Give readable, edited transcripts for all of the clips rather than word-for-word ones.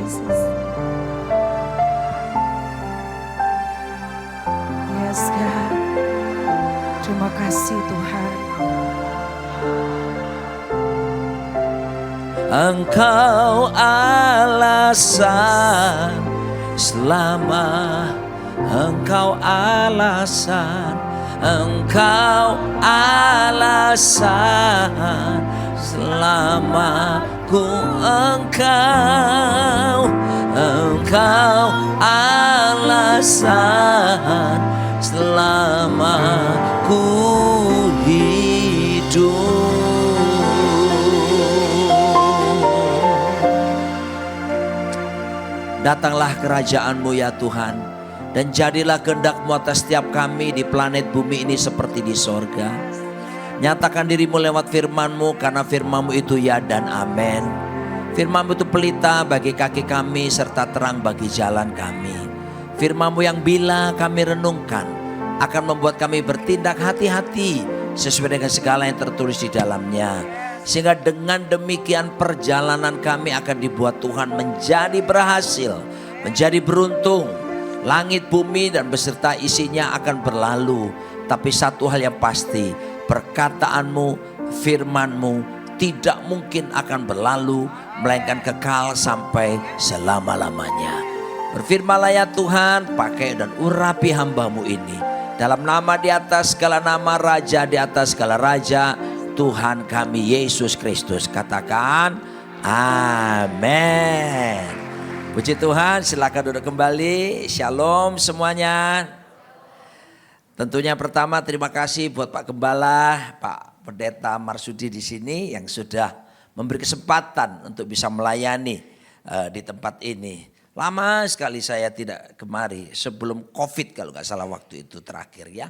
Jesus. Yes God. Terima kasih Tuhan. Engkau alasan selama, Engkau alasan, Engkau alasan selama ku Engkau alasan selama ku hidup. Datanglah kerajaan-Mu ya Tuhan, dan jadilah kehendak-Mu atas setiap kami di planet bumi ini seperti di sorga. Nyatakan diri-Mu lewat firman-Mu, karena firman-Mu itu ya dan amin. Firman-Mu itu pelita bagi kaki kami serta terang bagi jalan kami. Firman-Mu yang bila kami renungkan akan membuat kami bertindak hati-hati sesuai dengan segala yang tertulis di dalamnya. Sehingga dengan demikian perjalanan kami akan dibuat Tuhan menjadi berhasil, menjadi beruntung. Langit, bumi dan beserta isinya akan berlalu. Tapi satu hal yang pasti, perkataan-Mu, firman-Mu tidak mungkin akan berlalu, melainkan kekal sampai selama-lamanya. Berfirmanlah ya Tuhan, pakai dan urapi hamba-Mu ini. Dalam nama di atas segala nama, Raja di atas segala raja, Tuhan kami Yesus Kristus. Katakan amin. Puji Tuhan, silakan duduk kembali. Shalom semuanya. Tentunya pertama terima kasih buat Pak Gembala, Pak Pendeta Marsudi di sini yang sudah memberi kesempatan untuk bisa melayani di tempat ini. Lama sekali saya tidak kemari, sebelum COVID kalau nggak salah waktu itu terakhir ya.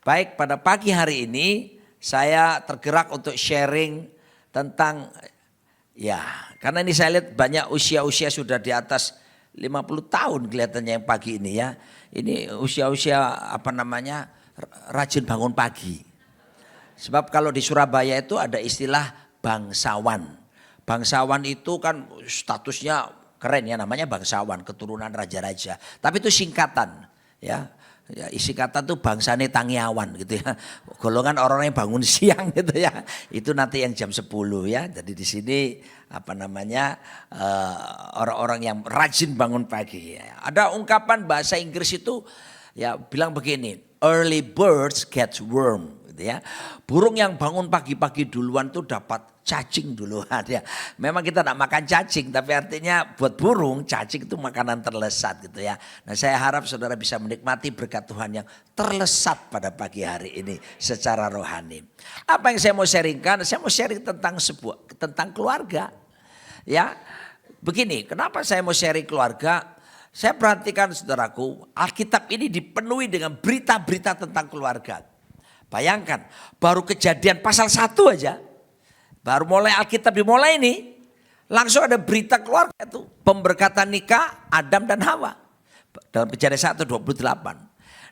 Baik, pada pagi hari ini saya tergerak untuk sharing tentang ya, karena ini saya lihat banyak usia-usia sudah di atas 50 tahun kelihatannya yang pagi ini ya. Ini usia-usia rajin bangun pagi. Sebab kalau di Surabaya itu ada istilah bangsawan. Bangsawan itu kan statusnya keren ya, namanya bangsawan, keturunan raja-raja. Tapi itu singkatan ya. Ya, isi kata tuh bangsane Tangiawan gitu ya. Golongan orang yang bangun siang gitu ya. Itu nanti yang jam 10 ya. Jadi di sini orang-orang yang rajin bangun pagi ya. Ada ungkapan bahasa Inggris itu ya bilang begini, early birds get worm gitu ya. Burung yang bangun pagi-pagi duluan tuh dapat cacing duluan ya. Memang kita tidak makan cacing, tapi artinya buat burung cacing itu makanan terlesat gitu ya. Nah saya harap saudara bisa menikmati berkat Tuhan yang terlesat pada pagi hari ini secara rohani. Apa yang saya mau sharingkan? Saya mau sharing tentang keluarga. Ya, begini, kenapa saya mau sharing keluarga? Saya perhatikan saudaraku, Alkitab ini dipenuhi dengan berita-berita tentang keluarga. Bayangkan, baru Kejadian pasal 1 aja. Baru mulai Alkitab dimulai ini, langsung ada berita keluarga itu. Pemberkatan nikah Adam dan Hawa. Dalam Kejadian 1:28.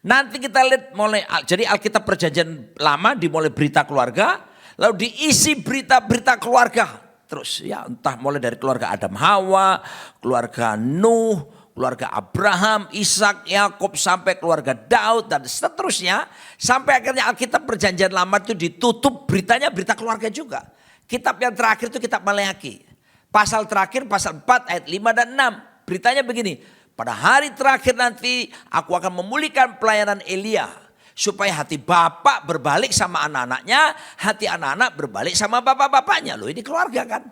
Nanti kita lihat mulai, jadi Alkitab perjanjian lama dimulai berita keluarga. Lalu diisi berita-berita keluarga. Terus ya entah mulai dari keluarga Adam Hawa, keluarga Nuh, keluarga Abraham, Ishak, Yakub sampai keluarga Daud dan seterusnya. Sampai akhirnya Alkitab perjanjian lama itu ditutup beritanya berita keluarga juga. Kitab yang terakhir itu kitab Maleakhi. Pasal terakhir pasal 4 ayat 5 dan 6. Beritanya begini. Pada hari terakhir nanti aku akan memulihkan pelayanan Elia. Supaya hati bapak berbalik sama anak-anaknya. Hati anak-anak berbalik sama bapak-bapaknya. Loh ini keluarga kan.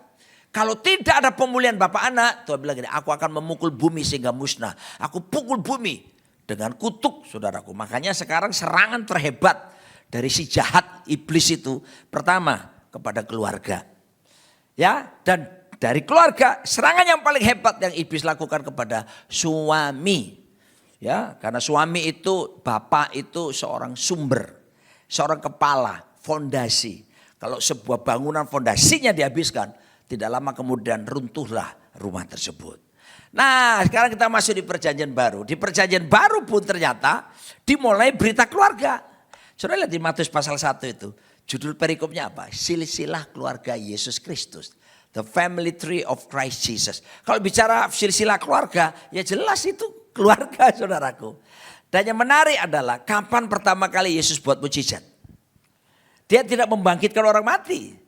Kalau tidak ada pemulihan bapak anak. Tuhan bilang gini, aku akan memukul bumi sehingga musnah. Aku pukul bumi dengan kutuk saudaraku. Makanya sekarang serangan terhebat dari si jahat iblis itu. Pertama, kepada keluarga. Ya, dan dari keluarga serangan yang paling hebat yang iblis lakukan kepada suami. Ya, karena suami itu, bapak itu seorang sumber, seorang kepala, fondasi. Kalau sebuah bangunan fondasinya dihabiskan, tidak lama kemudian runtuhlah rumah tersebut. Nah, sekarang kita masuk di perjanjian baru. Di perjanjian baru pun ternyata dimulai berita keluarga. Saudara lihat di Matius pasal 1 itu. Judul perikopnya apa? Silsilah keluarga Yesus Kristus. The family tree of Christ Jesus. Kalau bicara silsilah keluarga, ya jelas itu keluarga saudaraku. Dan yang menarik adalah kapan pertama kali Yesus buat mujizat. Dia tidak membangkitkan orang mati.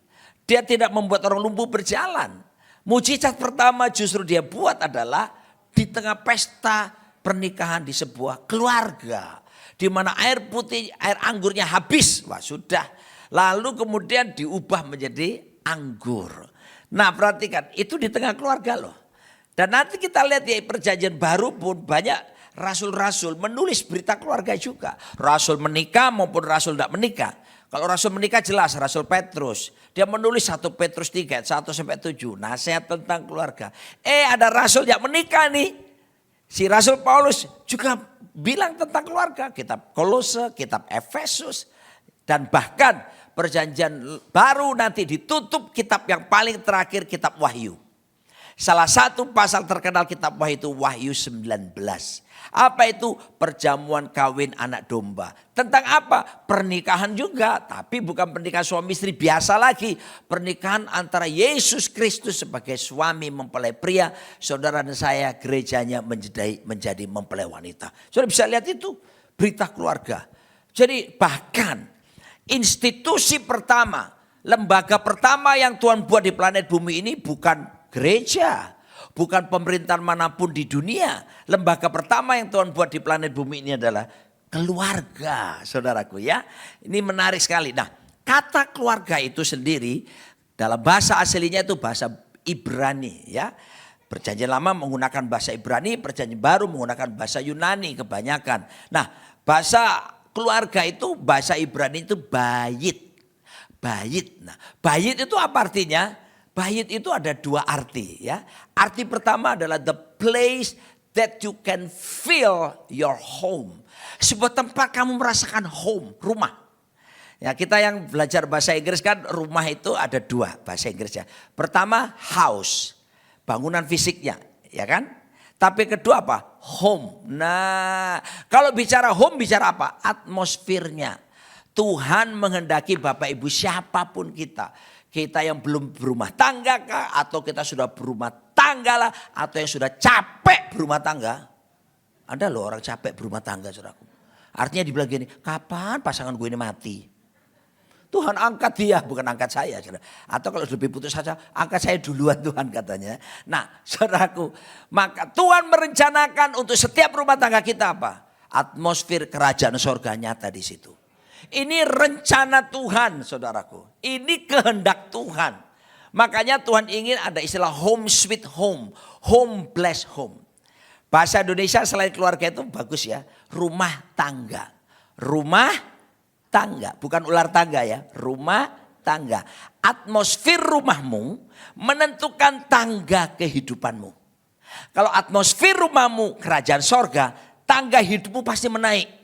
Dia tidak membuat orang lumpuh berjalan. Mujizat pertama justru dia buat adalah di tengah pesta pernikahan di sebuah keluarga. Di mana air putih, air anggurnya habis. Wah sudah. Lalu kemudian diubah menjadi anggur. Nah perhatikan, itu di tengah keluarga loh. Dan nanti kita lihat di perjanjian baru pun banyak rasul-rasul menulis berita keluarga juga. Rasul menikah maupun rasul tidak menikah. Kalau rasul menikah jelas Rasul Petrus. Dia menulis 1 Petrus 3, 1-7. Nasihat tentang keluarga. Ada rasul yang menikah nih. Si Rasul Paulus juga bilang tentang keluarga. Kitab Kolose, kitab Efesus. Dan bahkan perjanjian baru nanti ditutup kitab yang paling terakhir, kitab Wahyu. Salah satu pasal terkenal kitab Wahyu itu Wahyu 19. Apa itu? Perjamuan kawin anak domba. Tentang apa? Pernikahan juga. Tapi bukan pernikahan suami istri biasa lagi. Pernikahan antara Yesus Kristus sebagai suami mempelai pria. Saudara dan saya gerejanya menjadi mempelai wanita. Saudara bisa lihat itu berita keluarga. Jadi bahkan institusi pertama, lembaga pertama yang Tuhan buat di planet bumi ini bukan gereja, bukan pemerintahan manapun di dunia. Lembaga pertama yang Tuhan buat di planet bumi ini adalah keluarga, saudaraku ya. Ini menarik sekali. Nah, kata keluarga itu sendiri dalam bahasa aslinya itu bahasa Ibrani ya. Perjanjian lama menggunakan bahasa Ibrani, perjanjian baru menggunakan bahasa Yunani kebanyakan. Nah, bahasa keluarga itu bahasa Ibrani itu bayit. Bayit. Nah, bayit itu apa artinya? Bayit itu ada 2 arti ya. Arti pertama adalah the place that you can feel your home. Sebuah tempat kamu merasakan home, rumah. Ya, kita yang belajar bahasa Inggris kan rumah itu ada 2 bahasa Inggrisnya. Pertama house, bangunan fisiknya, ya kan? Tapi kedua apa? Home. Nah, kalau bicara home bicara apa? Atmosfernya. Tuhan menghendaki Bapak Ibu siapapun kita. Kita yang belum berumah tangga kah? Atau kita sudah berumah tangga lah. Atau yang sudah capek berumah tangga. Ada loh orang capek berumah tangga saudaraku. Artinya dibilang gini, kapan pasangan gue ini mati? Tuhan angkat dia, bukan angkat saya. Saudara. Atau kalau lebih putus saja, angkat saya duluan Tuhan katanya. Nah saudaraku, maka Tuhan merencanakan untuk setiap rumah tangga kita apa? Atmosfer kerajaan sorga nyata di situ. Ini rencana Tuhan saudaraku. Ini kehendak Tuhan. Makanya Tuhan ingin ada istilah home sweet home. Home blessed home. Bahasa Indonesia selain keluarga itu bagus ya. Rumah tangga. Rumah tangga. Bukan ular tangga ya. Rumah tangga. Atmosfer rumahmu menentukan tangga kehidupanmu. Kalau atmosfer rumahmu kerajaan sorga. Tangga hidupmu pasti menaik.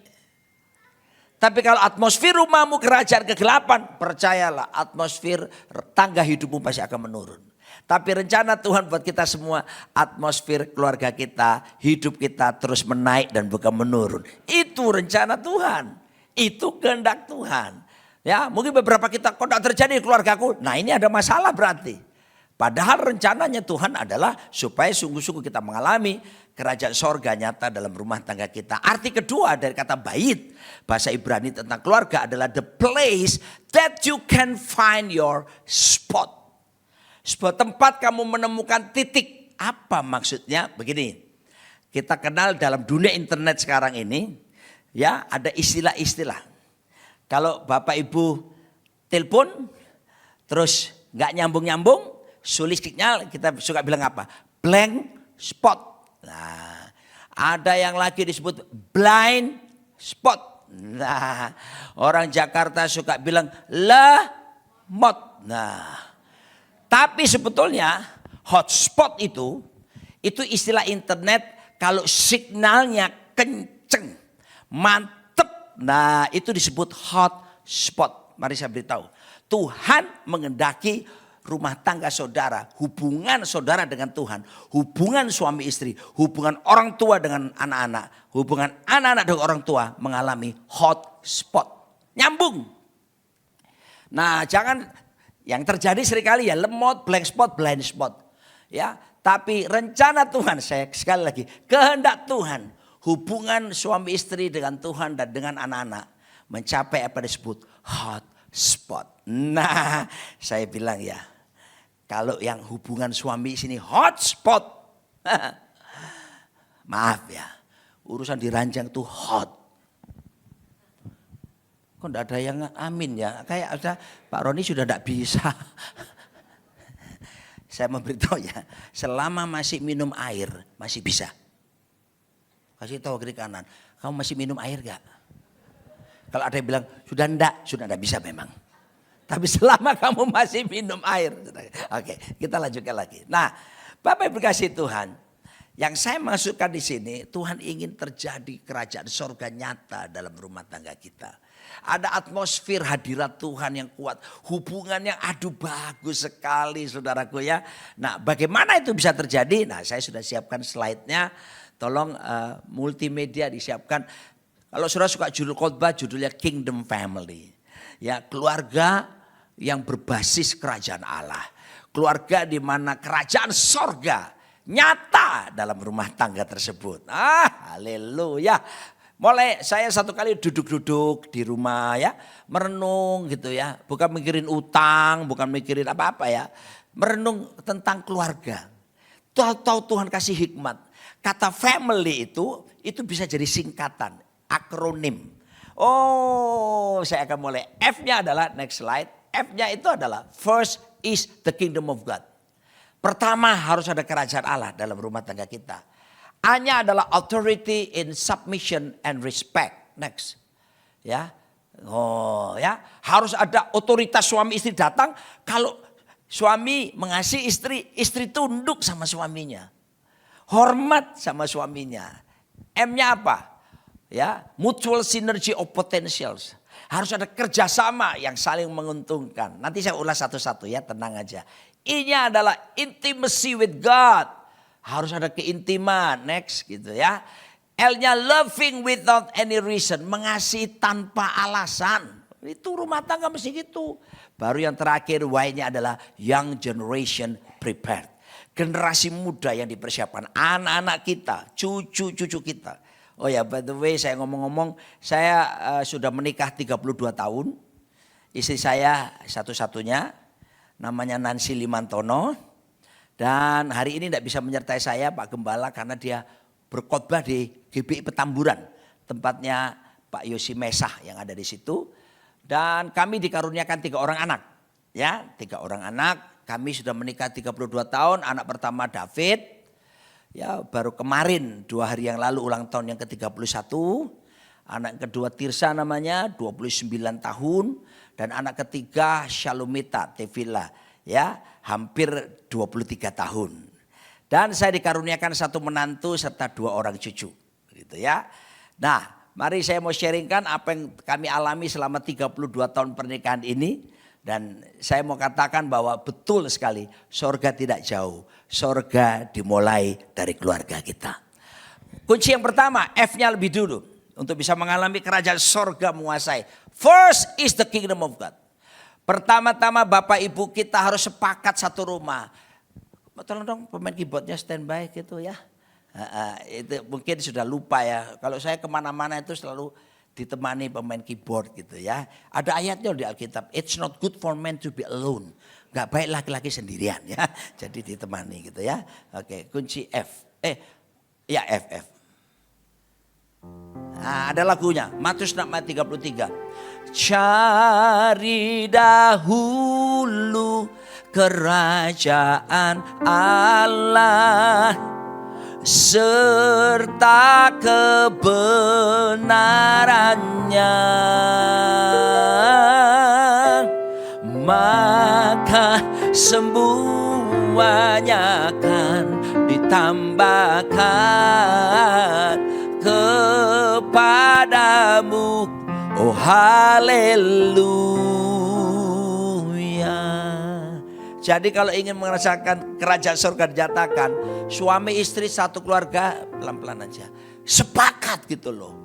Tapi kalau atmosfer rumahmu kerajaan kegelapan, percayalah atmosfer tangga hidupmu pasti akan menurun. Tapi rencana Tuhan buat kita semua, atmosfer keluarga kita, hidup kita terus menaik dan bukan menurun. Itu rencana Tuhan, itu kehendak Tuhan. Ya, mungkin beberapa kita kok tidak terjadi di keluargaku, nah ini ada masalah berarti. Padahal rencananya Tuhan adalah supaya sungguh-sungguh kita mengalami kerajaan sorga nyata dalam rumah tangga kita. Arti kedua dari kata bait, bahasa Ibrani tentang keluarga adalah the place that you can find your spot. Sebuah tempat kamu menemukan titik. Apa maksudnya? Begini, kita kenal dalam dunia internet sekarang ini, ya ada istilah-istilah. Kalau Bapak Ibu telepon, terus gak nyambung-nyambung, sulit sinyal, kita suka bilang apa? Blank spot. Nah, ada yang lagi disebut blind spot. Nah, orang Jakarta suka bilang lemot. Nah, tapi sebetulnya hotspot itu istilah internet kalau signalnya kenceng, mantep. Nah, itu disebut hotspot. Mari saya beritahu. Tuhan mengendaki rumah tangga saudara, hubungan saudara dengan Tuhan, hubungan suami istri, hubungan orang tua dengan anak-anak, hubungan anak-anak dengan orang tua mengalami hot spot. Nyambung. Nah jangan Yang terjadi seringkali ya lemot, blank spot, blind spot. Ya, tapi rencana Tuhan, saya sekali lagi, kehendak Tuhan, hubungan suami istri dengan Tuhan dan dengan anak-anak mencapai apa disebut hot spot. Nah, saya bilang ya, kalau yang hubungan suami sini hot spot, maaf ya, urusan diranjang tuh hot. Kok enggak ada yang amin ya? Kayak ada Pak Roni sudah enggak bisa. Saya memberitahu ya, selama masih minum air masih bisa. Kasih tahu kiri kanan, kamu masih minum air gak? Kalau ada yang bilang sudah enggak bisa memang. Tapi selama kamu masih minum air. Oke, kita lanjutkan lagi. Nah, Bapak Ibu kasih Tuhan, yang saya masukkan di sini, Tuhan ingin terjadi kerajaan sorga nyata dalam rumah tangga kita. Ada atmosfer hadirat Tuhan yang kuat. Hubungan yang aduh bagus sekali saudaraku ya. Nah bagaimana itu bisa terjadi? Nah saya sudah siapkan slide-nya. Tolong multimedia disiapkan. Kalau saudara suka judul khotbah judulnya Kingdom Family. Ya keluarga yang berbasis kerajaan Allah. Keluarga di mana kerajaan sorga nyata dalam rumah tangga tersebut. Haleluya. Mulai saya satu kali duduk-duduk di rumah ya. Merenung gitu ya. Bukan mikirin utang, bukan mikirin apa-apa ya. Merenung tentang keluarga. Tahu Tuhan kasih hikmat. Kata family itu bisa jadi singkatan. Akronim. Oh saya akan mulai. F-nya adalah next slide. F-nya itu adalah first is the kingdom of God. Pertama harus ada kerajaan Allah dalam rumah tangga kita. A-nya adalah authority in submission and respect. Next. Ya. Oh ya, harus ada otoritas suami istri datang. Kalau suami mengasihi istri, istri tunduk sama suaminya. Hormat sama suaminya. M-nya apa? Ya, mutual synergy of potentials. Harus ada kerjasama yang saling menguntungkan. Nanti saya ulas satu-satu ya, tenang aja. I-nya adalah intimacy with God. Harus ada keintiman, next gitu ya. L-nya loving without any reason, mengasihi tanpa alasan. Itu rumah tangga mesti gitu. Baru yang terakhir Y-nya adalah young generation prepared. Generasi muda yang dipersiapkan, anak-anak kita, cucu-cucu kita. Oh ya, by the way saya ngomong-ngomong, saya sudah menikah 32 tahun. Istri saya satu-satunya, namanya Nancy Limantono. Dan hari ini tidak bisa menyertai saya Pak Gembala karena dia berkhotbah di GBI Petamburan. Tempatnya Pak Yosi Mesah yang ada di situ. Dan kami dikaruniakan 3 orang anak. Ya, 3 orang anak. Kami sudah menikah 32 tahun. Anak pertama David. Ya, baru kemarin 2 hari yang lalu ulang tahun yang ke-31. Anak kedua Tirsa namanya 29 tahun. Dan anak ketiga Shalomita Tevila. Ya, hampir 23 tahun. Dan saya dikaruniakan 1 menantu serta 2 orang cucu. Gitu ya. Nah, mari saya mau sharingkan apa yang kami alami selama 32 tahun pernikahan ini. Dan saya mau katakan bahwa betul sekali sorga tidak jauh. Sorga dimulai dari keluarga kita. Kunci yang pertama, F-nya lebih dulu. Untuk bisa mengalami kerajaan sorga menguasai. First is the kingdom of God. Pertama-tama Bapak Ibu kita harus sepakat satu rumah. Tolong dong pemain keyboardnya standby gitu ya. Itu mungkin sudah lupa ya. Kalau saya kemana-mana itu selalu ditemani pemain keyboard gitu ya. Ada ayatnya di Alkitab. It's not good for men to be alone. Gak baik laki-laki sendirian ya. Jadi ditemani gitu ya. Oke, kunci F. F. Nah, ada lagunya. Matius 6:33. Cari dahulu kerajaan Allah serta kebenarannya, maka semuanya akan ditambahkan kepadamu. Oh haleluya. Jadi kalau ingin merasakan kerajaan surga dinyatakan, suami istri satu keluarga, pelan-pelan aja. Sepakat gitu loh.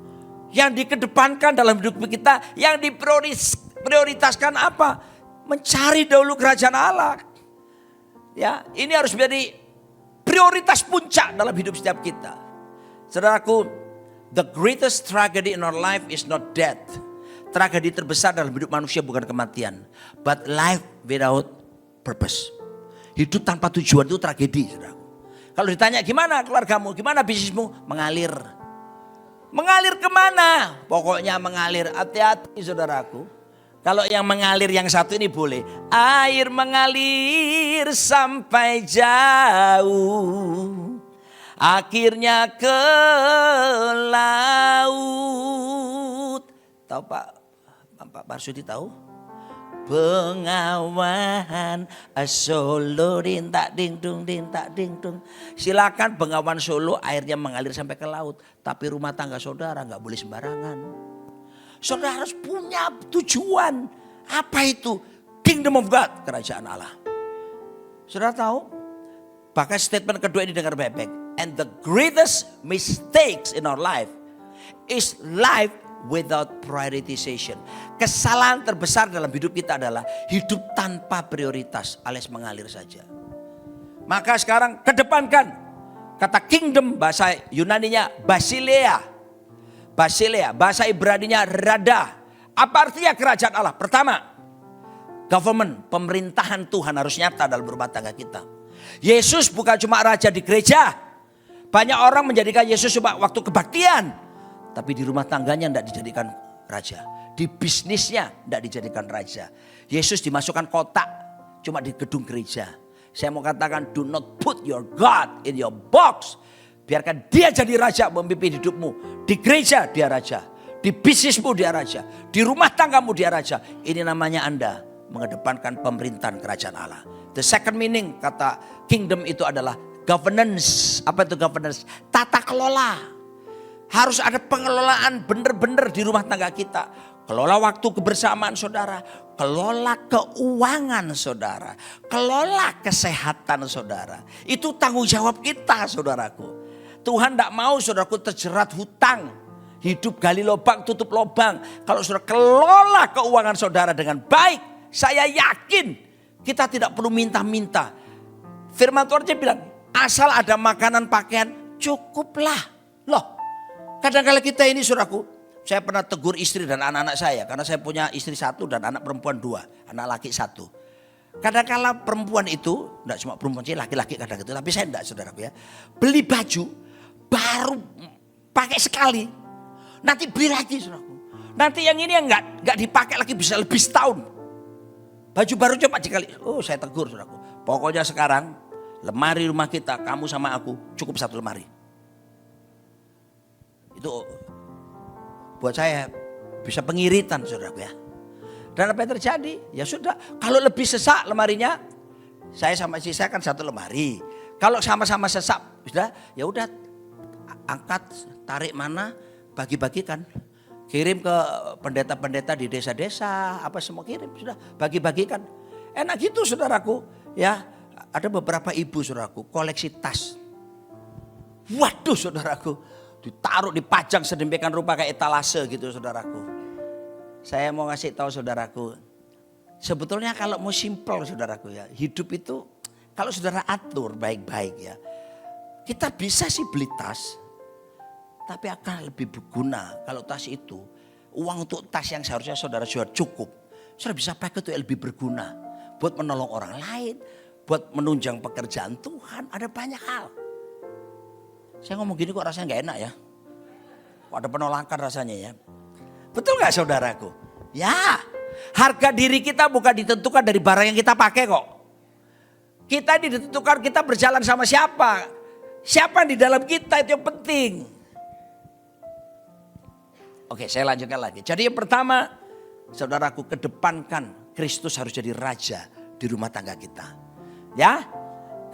Yang dikedepankan dalam hidup kita, yang diprioritaskan apa? Mencari dahulu kerajaan Allah. Ya, ini harus menjadi prioritas puncak dalam hidup setiap kita. Saudaraku, the greatest tragedy in our life is not death. Tragedi terbesar dalam hidup manusia bukan kematian, but life without purpose. Hidup tanpa tujuan itu tragedi, saudaraku. Kalau ditanya gimana keluargamu, gimana bisnismu, mengalir. Mengalir kemana? Pokoknya mengalir. Hati-hati saudaraku. Kalau yang mengalir yang satu ini boleh. Air mengalir sampai jauh. Akhirnya ke laut. Tahu Pak Marsudi tahu? Bengawan Solo dintak ding dung. Silakan Bengawan Solo airnya mengalir sampai ke laut. Tapi rumah tangga saudara nggak boleh sembarangan. Saudara harus punya tujuan. Apa itu? Kingdom of God, kerajaan Allah. Saudara tahu? Bahkan statement kedua ini dengar baik-baik. And the greatest mistakes in our life is life without prioritization. Kesalahan terbesar dalam hidup kita adalah hidup tanpa prioritas, alias mengalir saja. Maka sekarang kedepankan kata kingdom, bahasa Yunaninya basileia. Basileia, bahasa Ibraninya rada. Apa artinya kerajaan Allah? Pertama, government, pemerintahan Tuhan harus nyata dalam rumah tangga kita. Yesus bukan cuma raja di gereja. Banyak orang menjadikan Yesus cuma waktu kebaktian. Tapi di rumah tangganya tidak dijadikan raja. Di bisnisnya tidak dijadikan raja. Yesus dimasukkan kotak cuma di gedung gereja. Saya mau katakan, do not put your God in your box. Biarkan dia jadi raja memimpin hidupmu. Di gereja dia raja. Di bisnismu dia raja. Di rumah tanggamu dia raja. Ini namanya Anda mengedepankan pemerintahan kerajaan Allah. The second meaning kata kingdom itu adalah governance. Apa itu governance? Tata kelola. Harus ada pengelolaan benar-benar di rumah tangga kita. Kelola waktu kebersamaan saudara. Kelola keuangan saudara. Kelola kesehatan saudara. Itu tanggung jawab kita saudaraku. Tuhan tidak mau saudaraku terjerat hutang. Hidup gali lubang tutup lubang. Kalau saudara kelola keuangan saudara dengan baik. Saya yakin kita tidak perlu minta-minta. Firman Tuhan dia bilang, asal ada makanan pakaian cukuplah. Loh, kadang-kadang kita ini saudaraku. Saya pernah tegur istri dan anak-anak saya. Karena saya punya istri satu dan anak perempuan dua. Anak laki satu. Kadang-kadang perempuan itu, tidak cuma perempuan sih, laki-laki kadang-kadang. Tapi saya tidak saudaraku ya. Beli baju baru pakai sekali. Nanti beli lagi saudaraku. Nanti yang ini yang enggak dipakai lagi bisa lebih setahun. Baju baru coba sekali. Oh saya tegur saudaraku. Pokoknya sekarang lemari rumah kita, kamu sama aku cukup satu lemari. Itu buat saya bisa pengiritan saudaraku ya. Dan apa yang terjadi? Ya sudah, kalau lebih sesak lemarinya, saya sama istri saya kan satu lemari. Kalau sama-sama sesak, sudah ya udah angkat, tarik mana, bagi-bagikan. Kirim ke pendeta-pendeta di desa-desa, apa semua kirim, sudah bagi-bagikan. Enak gitu saudaraku ya. Ada beberapa ibu saudaraku koleksi tas. Waduh saudaraku, ditaruh dipajang sedemikian rupa kayak etalase gitu saudaraku. Saya mau ngasih tahu saudaraku, sebetulnya kalau mau simple saudaraku ya, hidup itu kalau saudara atur baik-baik ya, kita bisa sih beli tas, tapi akan lebih berguna kalau tas itu, uang untuk tas yang seharusnya saudara jual cukup, saudara bisa pakai itu lebih berguna, buat menolong orang lain, buat menunjang pekerjaan Tuhan, ada banyak hal. Saya ngomong gini kok rasanya gak enak ya, kok ada penolakan rasanya ya. Betul gak saudaraku? Ya, harga diri kita bukan ditentukan dari barang yang kita pakai kok. Kita ditentukan kita berjalan sama siapa. Siapa di dalam kita itu yang penting. Oke, saya lanjutkan lagi. Jadi yang pertama, saudaraku, kedepankan Kristus harus jadi raja di rumah tangga kita. Ya,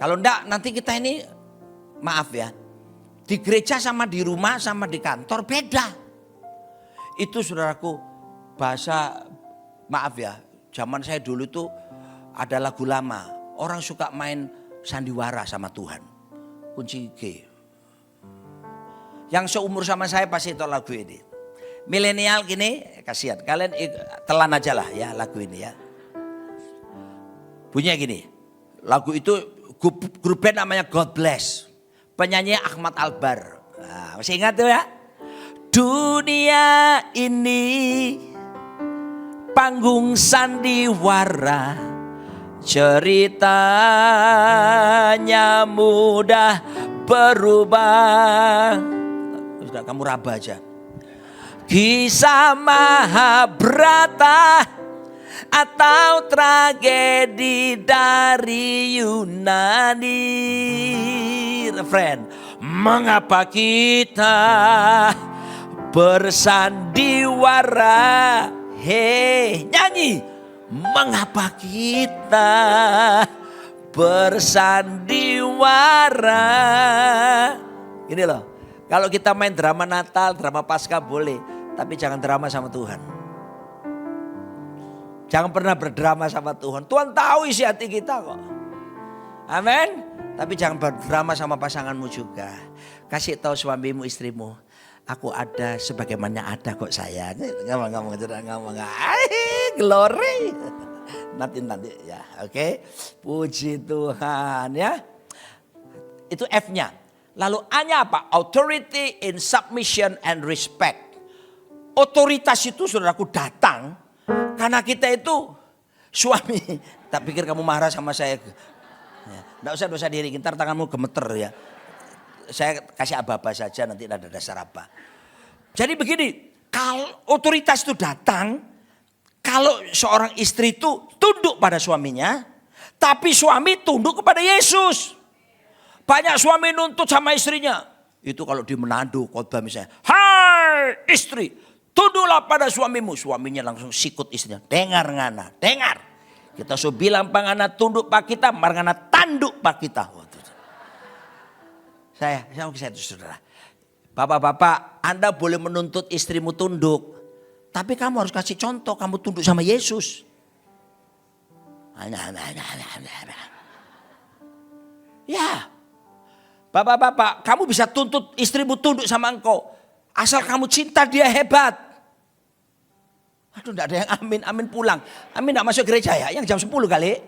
kalau enggak nanti kita ini, maaf ya, di gereja sama di rumah sama di kantor beda. Itu saudaraku bahasa, maaf ya, zaman saya dulu itu ada lagu lama. Orang suka main sandiwara sama Tuhan. Kunci G. Yang seumur sama saya pasti tahu lagu ini. Milenial gini, kasihan. Kalian telan aja lah ya lagu ini ya. Bunyinya gini. Lagu itu grup band namanya God Bless. Penyanyi Ahmad Albar. Nah, masih ingat tuh ya? Dunia ini panggung sandiwara, ceritanya mudah berubah. Sudah kamu raba aja. Kisah Mahabharata atau tragedi dari Yunani. Refren, mengapa kita bersandiwara? Hei, nyanyi. Mengapa kita bersandiwara? Ini loh, kalau kita main drama Natal, drama Paskah boleh, tapi jangan drama sama Tuhan. Jangan pernah berdrama sama Tuhan. Tuhan tahu isi hati kita kok. Amin. Tapi jangan berdrama sama pasanganmu juga. Kasih tahu suamimu, istrimu, aku ada sebagaimana ada kok sayang. Ngomong. Glory. Nanti ya, oke. Puji Tuhan ya. Itu F-nya. Lalu A-nya apa? Authority in submission and respect. Otoritas itu saudaraku datang karena kita itu suami. Tak pikir kamu marah sama saya. Nggak usah diri, ntar tanganmu gemeter ya. Saya kasih aba-aba saja, nanti ada dasar apa. Jadi begini, kalau otoritas itu datang, kalau seorang istri itu tunduk pada suaminya, tapi suami tunduk kepada Yesus. Banyak suami nuntut sama istrinya. Itu kalau di Manado khotbah misalnya, hai istri, tunduklah pada suamimu. Suaminya langsung sikut istrinya. Dengar ngana, dengar. Kita so bilang pangana tunduk pak kita, marngana tanduk pak kita. Saya itu saudara. Bapak-bapak, Anda boleh menuntut istrimu tunduk. Tapi kamu harus kasih contoh, kamu tunduk sama Yesus. Ya. Bapak-bapak, kamu bisa tuntut istrimu tunduk sama engkau. Asal kamu cinta dia hebat. Aduh, enggak ada yang amin pulang. Amin enggak masuk gereja ya, yang jam 10 kali.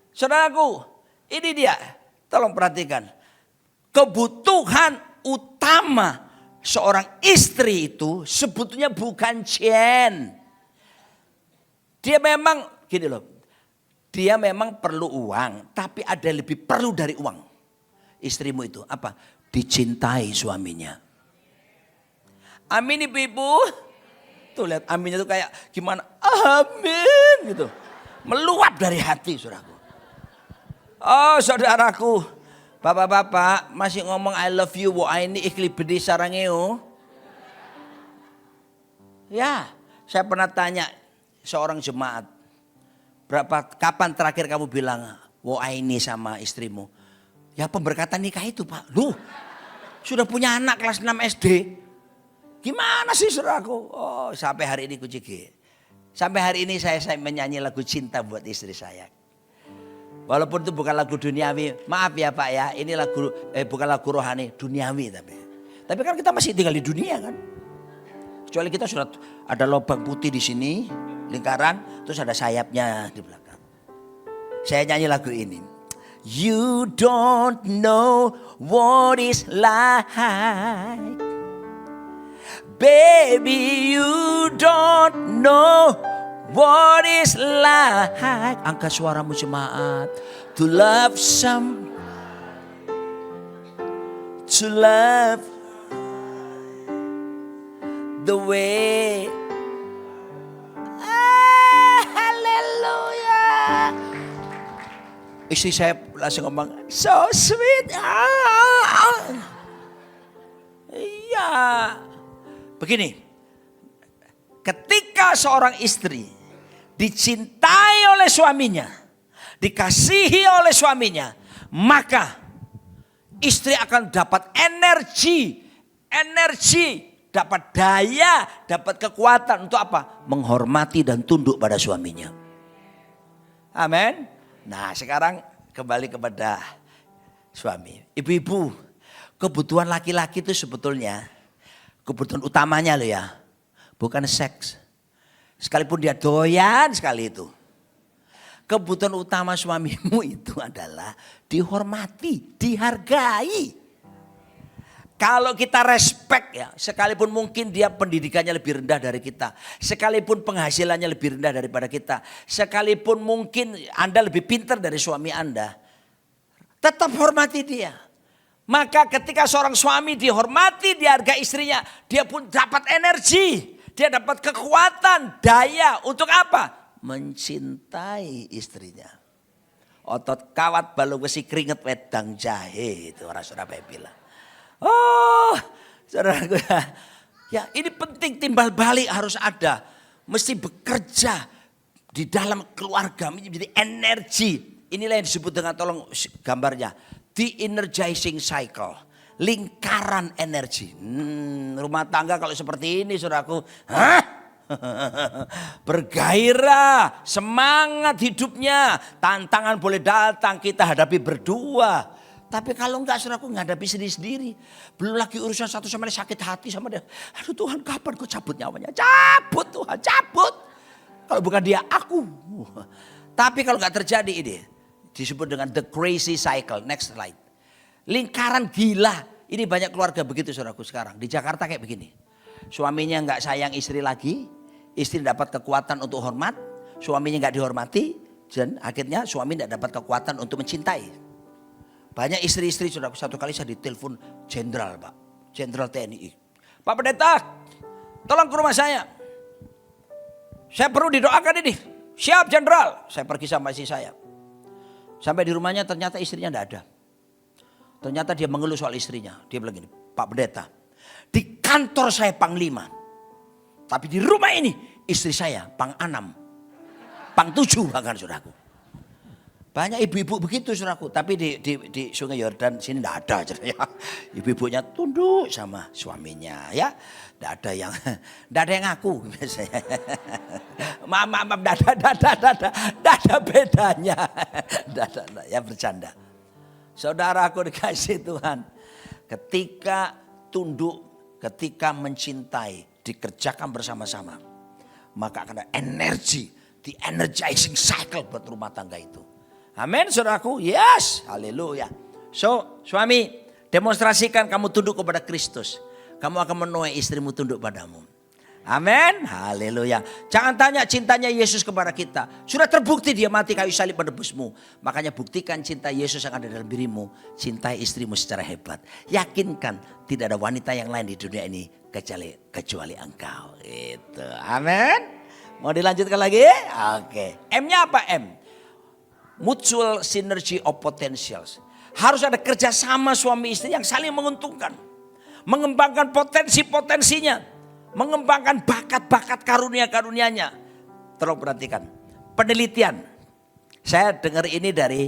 Saudaraku, ini dia. Tolong perhatikan. Kebutuhan utama seorang istri itu sebetulnya bukan Jen. Dia memang, gini loh. Dia memang perlu uang, tapi ada yang lebih perlu dari uang. Istrimu itu apa? Dicintai suaminya. Amin ibu-ibu. Tuh lihat aminnya tuh kayak gimana? Amin gitu. Meluap dari hati saudaraku. Oh saudaraku. Bapak-bapak masih ngomong I love you. Wah ini ikhli bedi sarangeo. Ya saya pernah tanya seorang jemaat. Kapan terakhir kamu bilang wah ini sama istrimu? Ya pemberkatan nikah itu pak. Loh sudah punya anak kelas 6 SD. Gimana sih saudaraku? Oh sampai hari ini kuciki. Sampai hari ini saya menyanyi lagu cinta buat istri saya. Walaupun itu bukan lagu duniawi. Maaf ya pak ya. Ini lagu bukan lagu rohani. Duniawi tapi. Tapi kan kita masih tinggal di dunia kan. Kecuali kita sudah ada lubang putih di sini. Lingkaran. Terus ada sayapnya di belakang. Saya nyanyi lagu ini. You don't know what it's like. Baby, you don't know what it's like. Angkat suaramu jemaat. To love to love the way. Haleluya. Istri saya langsung ngomong, so sweet. Iya. Begini, ketika seorang istri dicintai oleh suaminya, dikasihi oleh suaminya, maka istri akan dapat energi, dapat daya, dapat kekuatan untuk apa? Menghormati dan tunduk pada suaminya. Amin. Nah sekarang kembali kepada suami. Ibu-ibu, kebutuhan laki-laki itu sebetulnya kebutuhan utamanya loh ya. Bukan seks. Sekalipun dia doyan sekali itu. Kebutuhan utama suamimu itu adalah dihormati, dihargai. Kalau kita respect ya, sekalipun mungkin dia pendidikannya lebih rendah dari kita. Sekalipun penghasilannya lebih rendah daripada kita. Sekalipun mungkin Anda lebih pintar dari suami Anda. Tetap hormati dia. Maka ketika seorang suami dihormati, dihargai istrinya. Dia pun dapat energi. Dia dapat kekuatan, daya. Untuk apa? Mencintai istrinya. Otot kawat balu besi keringet wedang jahe. Itu orang Surabaya bilang. Oh, saudaraku ya ini penting, timbal balik harus ada. Mesti bekerja di dalam keluarga menjadi energi. Inilah yang disebut dengan, tolong gambarnya, the energizing cycle. Lingkaran energi. Rumah tangga kalau seperti ini saudaraku, bergairah, semangat hidupnya. Tantangan boleh datang, kita hadapi berdua. Tapi kalau enggak saudaraku menghadapi sendiri-sendiri. Belum lagi urusan satu sama lain sakit hati sama dia. Aduh Tuhan, kapan kau cabut nyawanya? Cabut Tuhan, cabut. Kalau bukan dia, aku. Tapi kalau enggak terjadi ini, disebut dengan the crazy cycle. Next slide. Lingkaran gila. Ini banyak keluarga begitu saudaraku sekarang. Di Jakarta kayak begini. Suaminya enggak sayang istri lagi. Istri dapat kekuatan untuk hormat. Suaminya enggak dihormati. Dan akhirnya suami enggak dapat kekuatan untuk mencintai. Banyak istri-istri sudah, satu kali saya ditelepon jenderal Pak. Jenderal TNI. Pak Pendeta, tolong ke rumah saya. Saya perlu didoakan ini. Siap jenderal. Saya pergi sama istri saya. Sampai di rumahnya ternyata istrinya tidak ada. Ternyata dia mengeluh soal istrinya. Dia bilang gini, Pak Pendeta, di kantor saya Panglima. Tapi di rumah ini istri saya Pang 6. Pang 7 bahkan saudaraku. Banyak ibu-ibu begitu saudaraku. Tapi di Sungai Yordan sini tidak ada. Ya. Ibu-ibunya tunduk sama suaminya. Ya, tidak ada yang ngaku biasanya. Maaf, tidak ada bedanya. Tidak, ya bercanda. Saudaraku dikasih Tuhan. Ketika tunduk, ketika mencintai, dikerjakan bersama-sama. Maka akan ada energi, the energizing cycle buat rumah tangga itu. Amin saudaraku, yes, haleluya. So suami, demonstrasikan kamu tunduk kepada Kristus. Kamu akan menuai istrimu tunduk padamu. Amin, haleluya. Jangan tanya cintanya Yesus kepada kita. Sudah terbukti dia mati kayu salib menebusmu. Makanya buktikan cinta Yesus yang ada dalam dirimu. Cintai istrimu secara hebat. Yakinkan tidak ada wanita yang lain di dunia ini kecuali engkau. Itu, amin. Mau dilanjutkan lagi? Oke. M-nya apa M? Mutual synergy of potentials. Harus ada kerjasama suami istri yang saling menguntungkan. Mengembangkan potensi-potensinya. Mengembangkan bakat-bakat karunia-karunianya. Tolong perhatikan. Penelitian. Saya dengar ini dari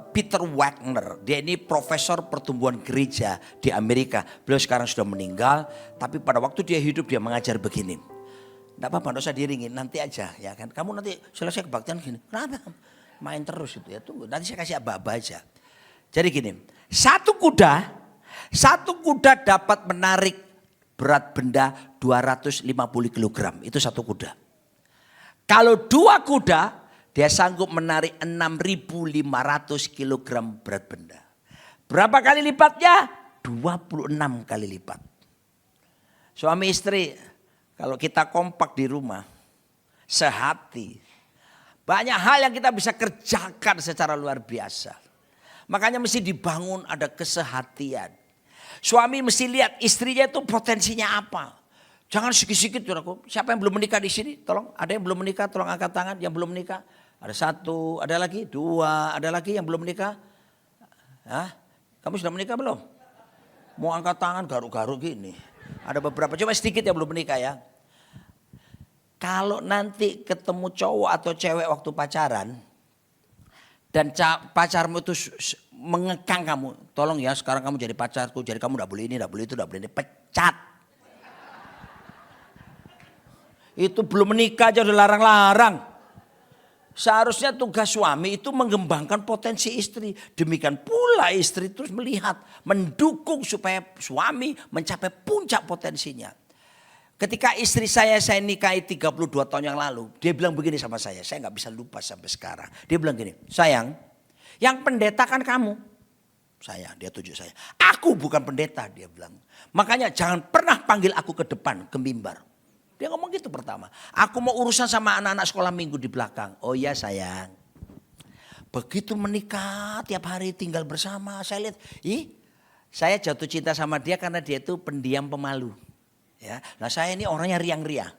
Peter Wagner. Dia ini profesor pertumbuhan gereja di Amerika. Beliau sekarang sudah meninggal. Tapi pada waktu dia hidup dia mengajar begini. Tidak apa-apa, tidak usah diringin. Nanti aja ya kan. Kamu nanti selesai kebaktian gini. Kenapa? Main terus itu ya, tunggu nanti saya kasih aba-aba aja. Jadi gini, satu kuda dapat menarik berat benda 250 kg, itu satu kuda. Kalau 2 kuda, dia sanggup menarik 6.500 kg berat benda. Berapa kali lipatnya? 26 kali lipat. Suami istri, kalau kita kompak di rumah, sehati, banyak hal yang kita bisa kerjakan secara luar biasa. Makanya mesti dibangun ada kesehatian. Suami mesti lihat istrinya itu potensinya apa. Jangan sedikit-sedikit. Siapa yang belum menikah di sini? Tolong, ada yang belum menikah? Tolong angkat tangan yang belum menikah. Ada 1, ada lagi 2, ada lagi yang belum menikah. Hah? Kamu sudah menikah belum? Mau angkat tangan garuk-garuk gini. Ada beberapa, cuma sedikit yang belum menikah ya. Kalau nanti ketemu cowok atau cewek waktu pacaran dan pacarmu itu mengekang kamu, tolong ya sekarang kamu jadi pacarku, jadi kamu tidak boleh ini, tidak boleh itu, tidak boleh ini, pecat. Itu belum menikah aja udah larang-larang. Seharusnya tugas suami itu mengembangkan potensi istri. Demikian pula istri terus melihat, mendukung supaya suami mencapai puncak potensinya. Ketika istri saya nikahi 32 tahun yang lalu. Dia bilang begini sama saya nggak bisa lupa sampai sekarang. Dia bilang gini, sayang, yang pendeta kan kamu. Dia tunjuk saya. Aku bukan pendeta, dia bilang. Makanya jangan pernah panggil aku ke depan, ke mimbar. Dia ngomong gitu pertama. Aku mau urusan sama anak-anak sekolah minggu di belakang. Oh iya sayang. Begitu menikah tiap hari tinggal bersama. Saya lihat, saya jatuh cinta sama dia karena dia itu pendiam pemalu. Ya, nah saya ini orangnya riang-riang.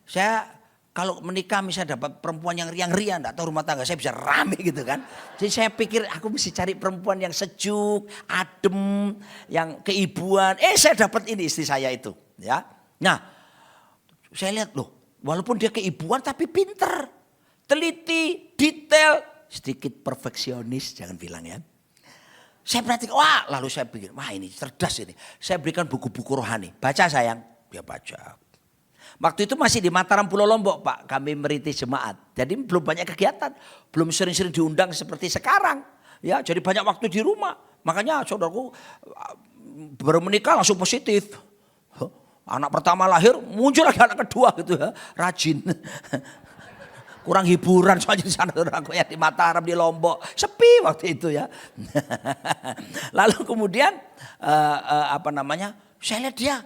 Saya kalau menikah misalnya dapat perempuan yang riang-riang, enggak tahu rumah tangga saya bisa rame gitu kan. Jadi saya pikir aku mesti cari perempuan yang sejuk, adem, yang keibuan. Saya dapat ini istri saya itu, ya. Nah, saya lihat loh, walaupun dia keibuan tapi pinter, teliti, detail, sedikit perfeksionis, jangan bilang ya. Saya perhatikan, lalu saya pikir, ini cerdas ini. Saya berikan buku-buku rohani. Baca sayang, dia baca. Waktu itu masih di Mataram Pulau Lombok Pak, kami merintis jemaat. Jadi belum banyak kegiatan, belum sering-sering diundang seperti sekarang. Ya, jadi banyak waktu di rumah. Makanya saudaraku baru menikah langsung positif. Anak pertama lahir, muncul lagi anak kedua gitu ya, rajin. Kurang hiburan soalnya di sana saudaraku ya, di Mataram, di Lombok, sepi waktu itu ya. Lalu kemudian saya lihat dia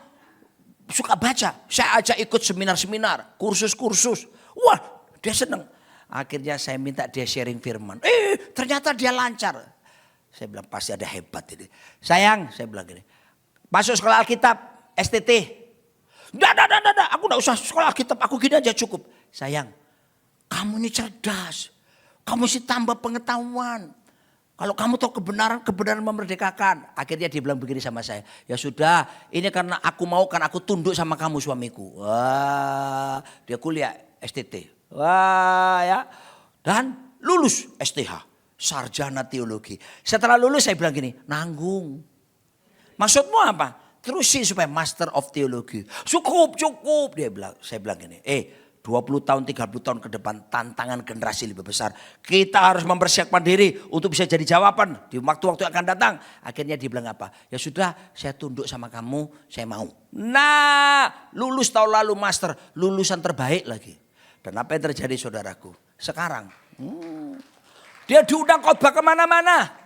suka baca. Saya ajak ikut seminar-seminar, kursus-kursus. Wah, dia senang. Akhirnya saya minta dia sharing firman. Ternyata dia lancar. Saya bilang pasti ada hebat ini. Sayang, saya bilang gini. Masuk sekolah Alkitab, STT. Enggak, aku enggak usah sekolah Alkitab, aku gini aja cukup. Sayang, kamu ini cerdas. Kamu mesti tambah pengetahuan. Kalau kamu tahu kebenaran memerdekakan. Akhirnya dia bilang begini sama saya. Ya sudah, ini karena aku mau, kan aku tunduk sama kamu suamiku. Wah, dia kuliah STT. Wah ya. Dan lulus STH. Sarjana teologi. Setelah lulus saya bilang gini, nanggung. Maksudmu apa? Terusin supaya Master of Theology. Cukup. Dia bilang, saya bilang gini, 20 tahun, 30 tahun ke depan tantangan generasi lebih besar. Kita harus mempersiapkan diri untuk bisa jadi jawaban di waktu-waktu yang akan datang. Akhirnya dia bilang apa? Ya sudah, saya tunduk sama kamu, saya mau. Nah, lulus tahun lalu master, lulusan terbaik lagi. Dan apa yang terjadi saudaraku? Sekarang, dia diundang khotbah kemana-mana.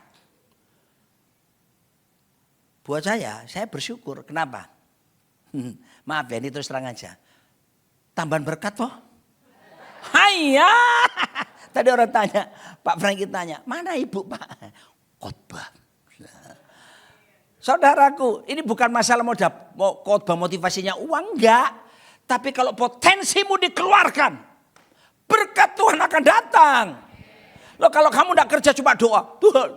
Buat saya bersyukur. Kenapa? Maaf ya, ini terus terang aja. Tambahan berkat toh. Haiya. Tadi orang tanya, Pak Franky tanya, mana ibu Pak? Khotbah. Saudaraku, ini bukan masalah mau khotbah motivasinya uang, enggak. Tapi kalau potensimu dikeluarkan, berkat Tuhan akan datang. Loh kalau kamu enggak kerja cuma doa, Tuhan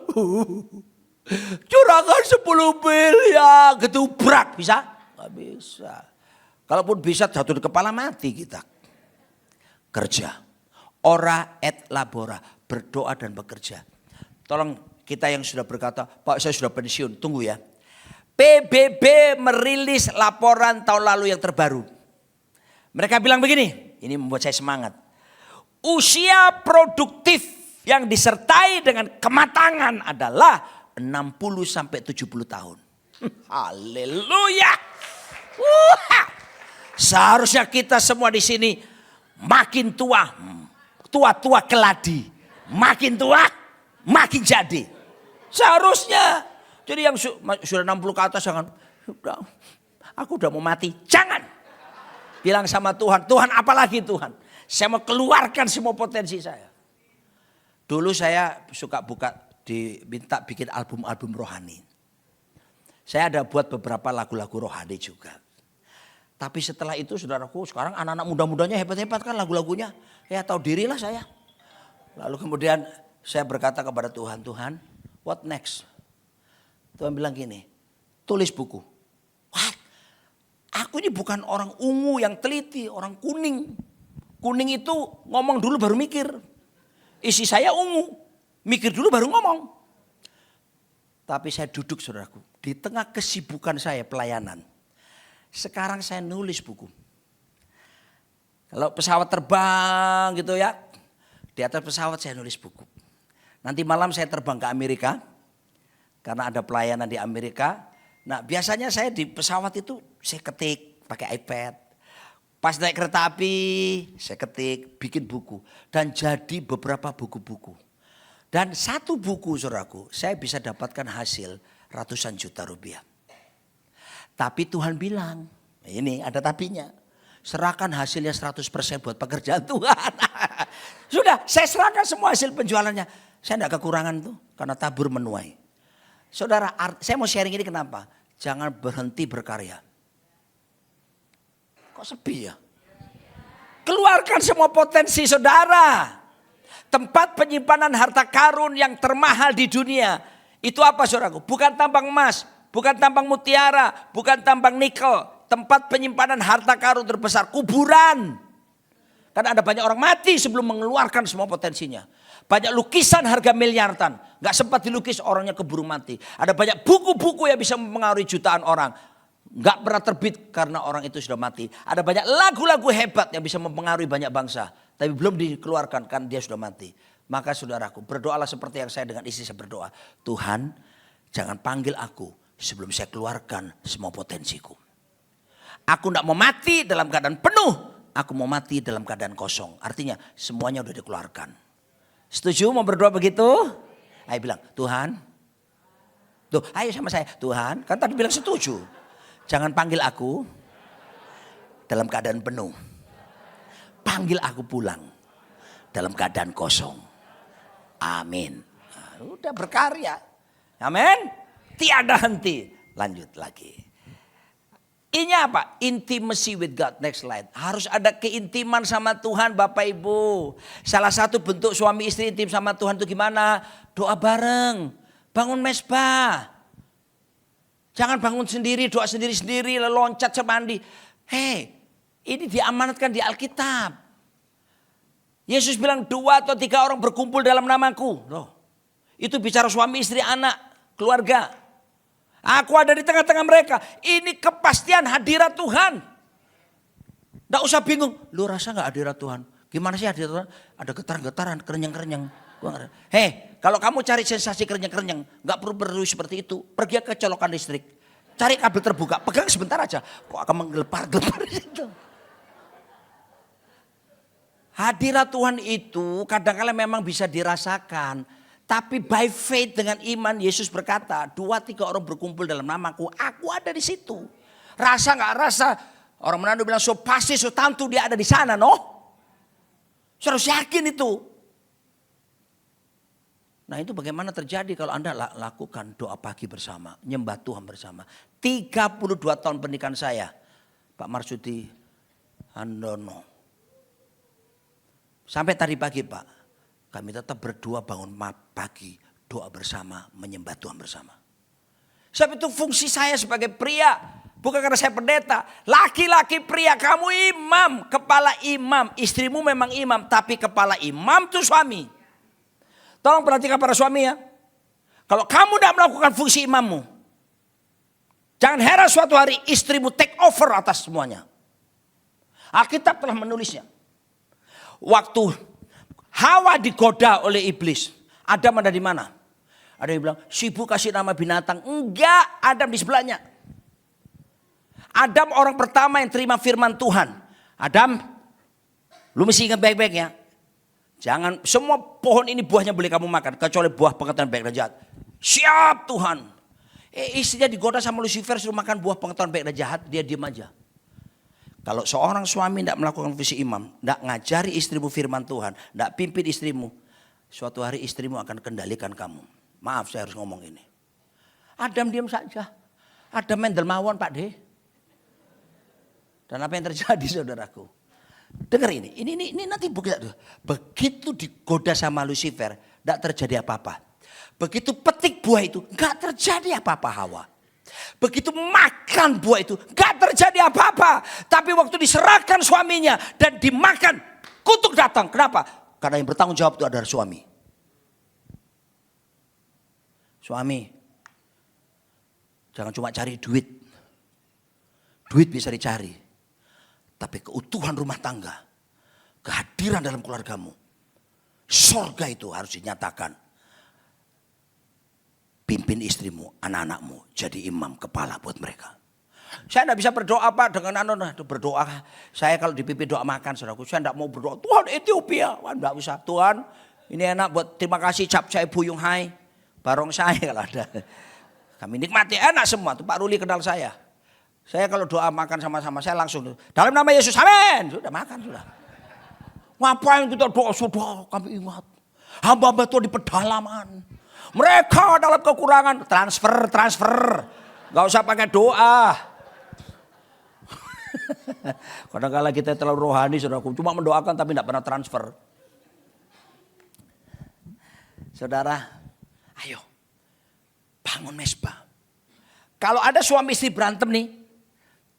curahkan 10 miliar, ketubrak, bisa? Enggak bisa. Kalaupun bisa jatuh di kepala mati kita. Kerja. Ora et labora. Berdoa dan bekerja. Tolong kita yang sudah berkata, Pak saya sudah pensiun. Tunggu ya. PBB merilis laporan tahun lalu yang terbaru. Mereka bilang begini. Ini membuat saya semangat. Usia produktif yang disertai dengan kematangan adalah 60-70 tahun. Haleluya. Seharusnya kita semua di sini makin tua keladi, makin tua, makin jadi. Seharusnya. Jadi yang sudah 60 ke atas jangan, aku udah mau mati, jangan. Bilang sama Tuhan, Tuhan apalagi Tuhan? Saya mau keluarkan semua potensi saya. Dulu saya suka diminta bikin album-album rohani. Saya ada buat beberapa lagu-lagu rohani juga. Tapi setelah itu saudaraku sekarang anak-anak muda-mudanya hebat-hebat kan lagu-lagunya. Ya tahu dirilah saya. Lalu kemudian saya berkata kepada Tuhan, Tuhan what next? Tuhan bilang gini, tulis buku. What? Aku ini bukan orang ungu yang teliti, orang kuning. Kuning itu ngomong dulu baru mikir. Isi saya ungu, mikir dulu baru ngomong. Tapi saya duduk saudaraku, di tengah kesibukan saya pelayanan. Sekarang saya nulis buku. Kalau pesawat terbang gitu ya. Di atas pesawat saya nulis buku. Nanti malam saya terbang ke Amerika. Karena ada pelayanan di Amerika. Nah biasanya saya di pesawat itu saya ketik pakai iPad. Pas naik kereta api, saya ketik, bikin buku. Dan jadi beberapa buku-buku. Dan satu buku saudaraku, saya bisa dapatkan hasil ratusan juta rupiah. Tapi Tuhan bilang, ini ada tapinya. Serahkan hasilnya 100% buat pekerjaan Tuhan. Sudah, saya serahkan semua hasil penjualannya. Saya tidak kekurangan tuh, karena tabur menuai. Saudara, saya mau sharing ini kenapa? Jangan berhenti berkarya. Kok sepi ya? Keluarkan semua potensi saudara. Tempat penyimpanan harta karun yang termahal di dunia. Itu apa saudaraku? Bukan tambang emas, bukan tambang mutiara, bukan tambang nikel. Tempat penyimpanan harta karun terbesar, kuburan. Karena ada banyak orang mati sebelum mengeluarkan semua potensinya. Banyak lukisan harga miliaran, gak sempat dilukis orangnya keburu mati. Ada banyak buku-buku yang bisa mempengaruhi jutaan orang. Gak pernah terbit karena orang itu sudah mati. Ada banyak lagu-lagu hebat yang bisa mempengaruhi banyak bangsa. Tapi belum dikeluarkan karena dia sudah mati. Maka saudaraku, berdoalah seperti yang saya dengan istri saya berdoa. Tuhan, jangan panggil aku sebelum saya keluarkan semua potensiku. Aku tidak mau mati dalam keadaan penuh. Aku mau mati dalam keadaan kosong. Artinya semuanya sudah dikeluarkan. Setuju mau berdoa begitu? Ayo bilang, Tuhan. Tuh, ayo sama saya. Tuhan, kan tadi bilang setuju. Jangan panggil aku dalam keadaan penuh. Panggil aku pulang dalam keadaan kosong. Amin. Nah, udah berkarya. Amin. Tiada henti. Lanjut lagi. Ini apa? Intimacy with God. Next slide. Harus ada keintiman sama Tuhan Bapak Ibu. Salah satu bentuk suami istri intim sama Tuhan itu gimana? Doa bareng. Bangun mesbah. Jangan bangun sendiri, doa sendiri-sendiri, loncat semandi. Hei, ini diamanatkan di Alkitab. Yesus bilang 2 atau 3 orang berkumpul dalam namaku. Loh, itu bicara suami, istri, anak, keluarga. Aku ada di tengah-tengah mereka. Ini kepastian hadirat Tuhan. Tidak usah bingung. Lu rasa gak hadirat Tuhan? Gimana sih hadirat Tuhan? Ada getaran-getaran, kerenyang-kerenyang. Hei, kalau kamu cari sensasi kerenyang-kerenyang, gak perlu seperti itu. Pergi ke colokan listrik. Cari kabel terbuka, pegang sebentar aja. Kok akan menggelepar-gelepar di situ. Hadirat Tuhan itu kadang-kadang memang bisa dirasakan. Tapi by faith dengan iman Yesus berkata, 2-3 orang berkumpul dalam namaku, aku ada di situ. Rasa gak rasa, orang Manado bilang so pasti so tentu dia ada di sana, no? Saya harus yakin itu. Nah itu bagaimana terjadi kalau Anda lakukan doa pagi bersama, nyembah Tuhan bersama. 32 tahun pernikahan saya, Pak Marsudi Handono. Sampai tadi pagi Pak, kami tetap berdua bangun pagi, doa bersama, menyembah Tuhan bersama. Sebab itu fungsi saya sebagai pria, bukan karena saya pendeta. Laki-laki pria, kamu imam, kepala imam. Istrimu memang imam, tapi kepala imam itu suami. Tolong perhatikan para suami ya. Kalau kamu tidak melakukan fungsi imammu, jangan heran suatu hari istrimu take over atas semuanya. Alkitab telah menulisnya. Waktu Hawa digoda oleh iblis, Adam ada di mana? Ada yang bilang, sibuk kasih nama binatang. Enggak, Adam di sebelahnya. Adam orang pertama yang terima firman Tuhan. Adam, lu mesti ingat baik-baik ya. Jangan, semua pohon ini buahnya boleh kamu makan. Kecuali buah pengetahuan baik dan jahat. Siap Tuhan. Istrinya digoda sama Lucifer suruh makan buah pengetahuan baik dan jahat. Dia diam aja. Kalau seorang suami tidak melakukan fungsi imam, tidak ngajari istrimu firman Tuhan, tidak pimpin istrimu, suatu hari istrimu akan kendalikan kamu. Maaf saya harus ngomong ini. Adam diam saja. Adam main dermawan Pak De. Dan apa yang terjadi saudaraku? Dengar ini nanti begitu digoda sama Lucifer, tidak terjadi apa-apa. Begitu petik buah itu, nggak terjadi apa-apa Hawa. Begitu makan buah itu, gak terjadi apa-apa. Tapi waktu diserahkan suaminya dan dimakan, kutuk datang. Kenapa? Karena yang bertanggung jawab itu adalah suami. Suami, jangan cuma cari duit. Duit bisa dicari. Tapi keutuhan rumah tangga, kehadiran dalam keluargamu, sorga itu harus dinyatakan. Pimpin istrimu, anak-anakmu, jadi imam kepala buat mereka. Saya enggak bisa berdoa Pak dengan berdoa. Saya kalau dipimpin doa makan saudaraku, saya enggak mau berdoa. Tuhan Ethiopia, enggak bisa. Tuhan, ini enak buat terima kasih capcay buyung hai. Barong saya kalau ada. Kami nikmati enak semua. Tuh Pak Ruli kenal saya. Saya kalau doa makan sama-sama saya langsung dalam nama Yesus amin. Sudah makan sudah. Ngapain kita doa sudah kami ingat. Hamba-hamba Tuhan di pedalaman. Mereka dalam kekurangan transfer. Gak usah pakai doa. Kadang-kadang kita terlalu rohani saudaraku. Cuma mendoakan tapi tidak pernah transfer. Saudara, ayo bangun mesbah. Kalau ada suami istri berantem nih,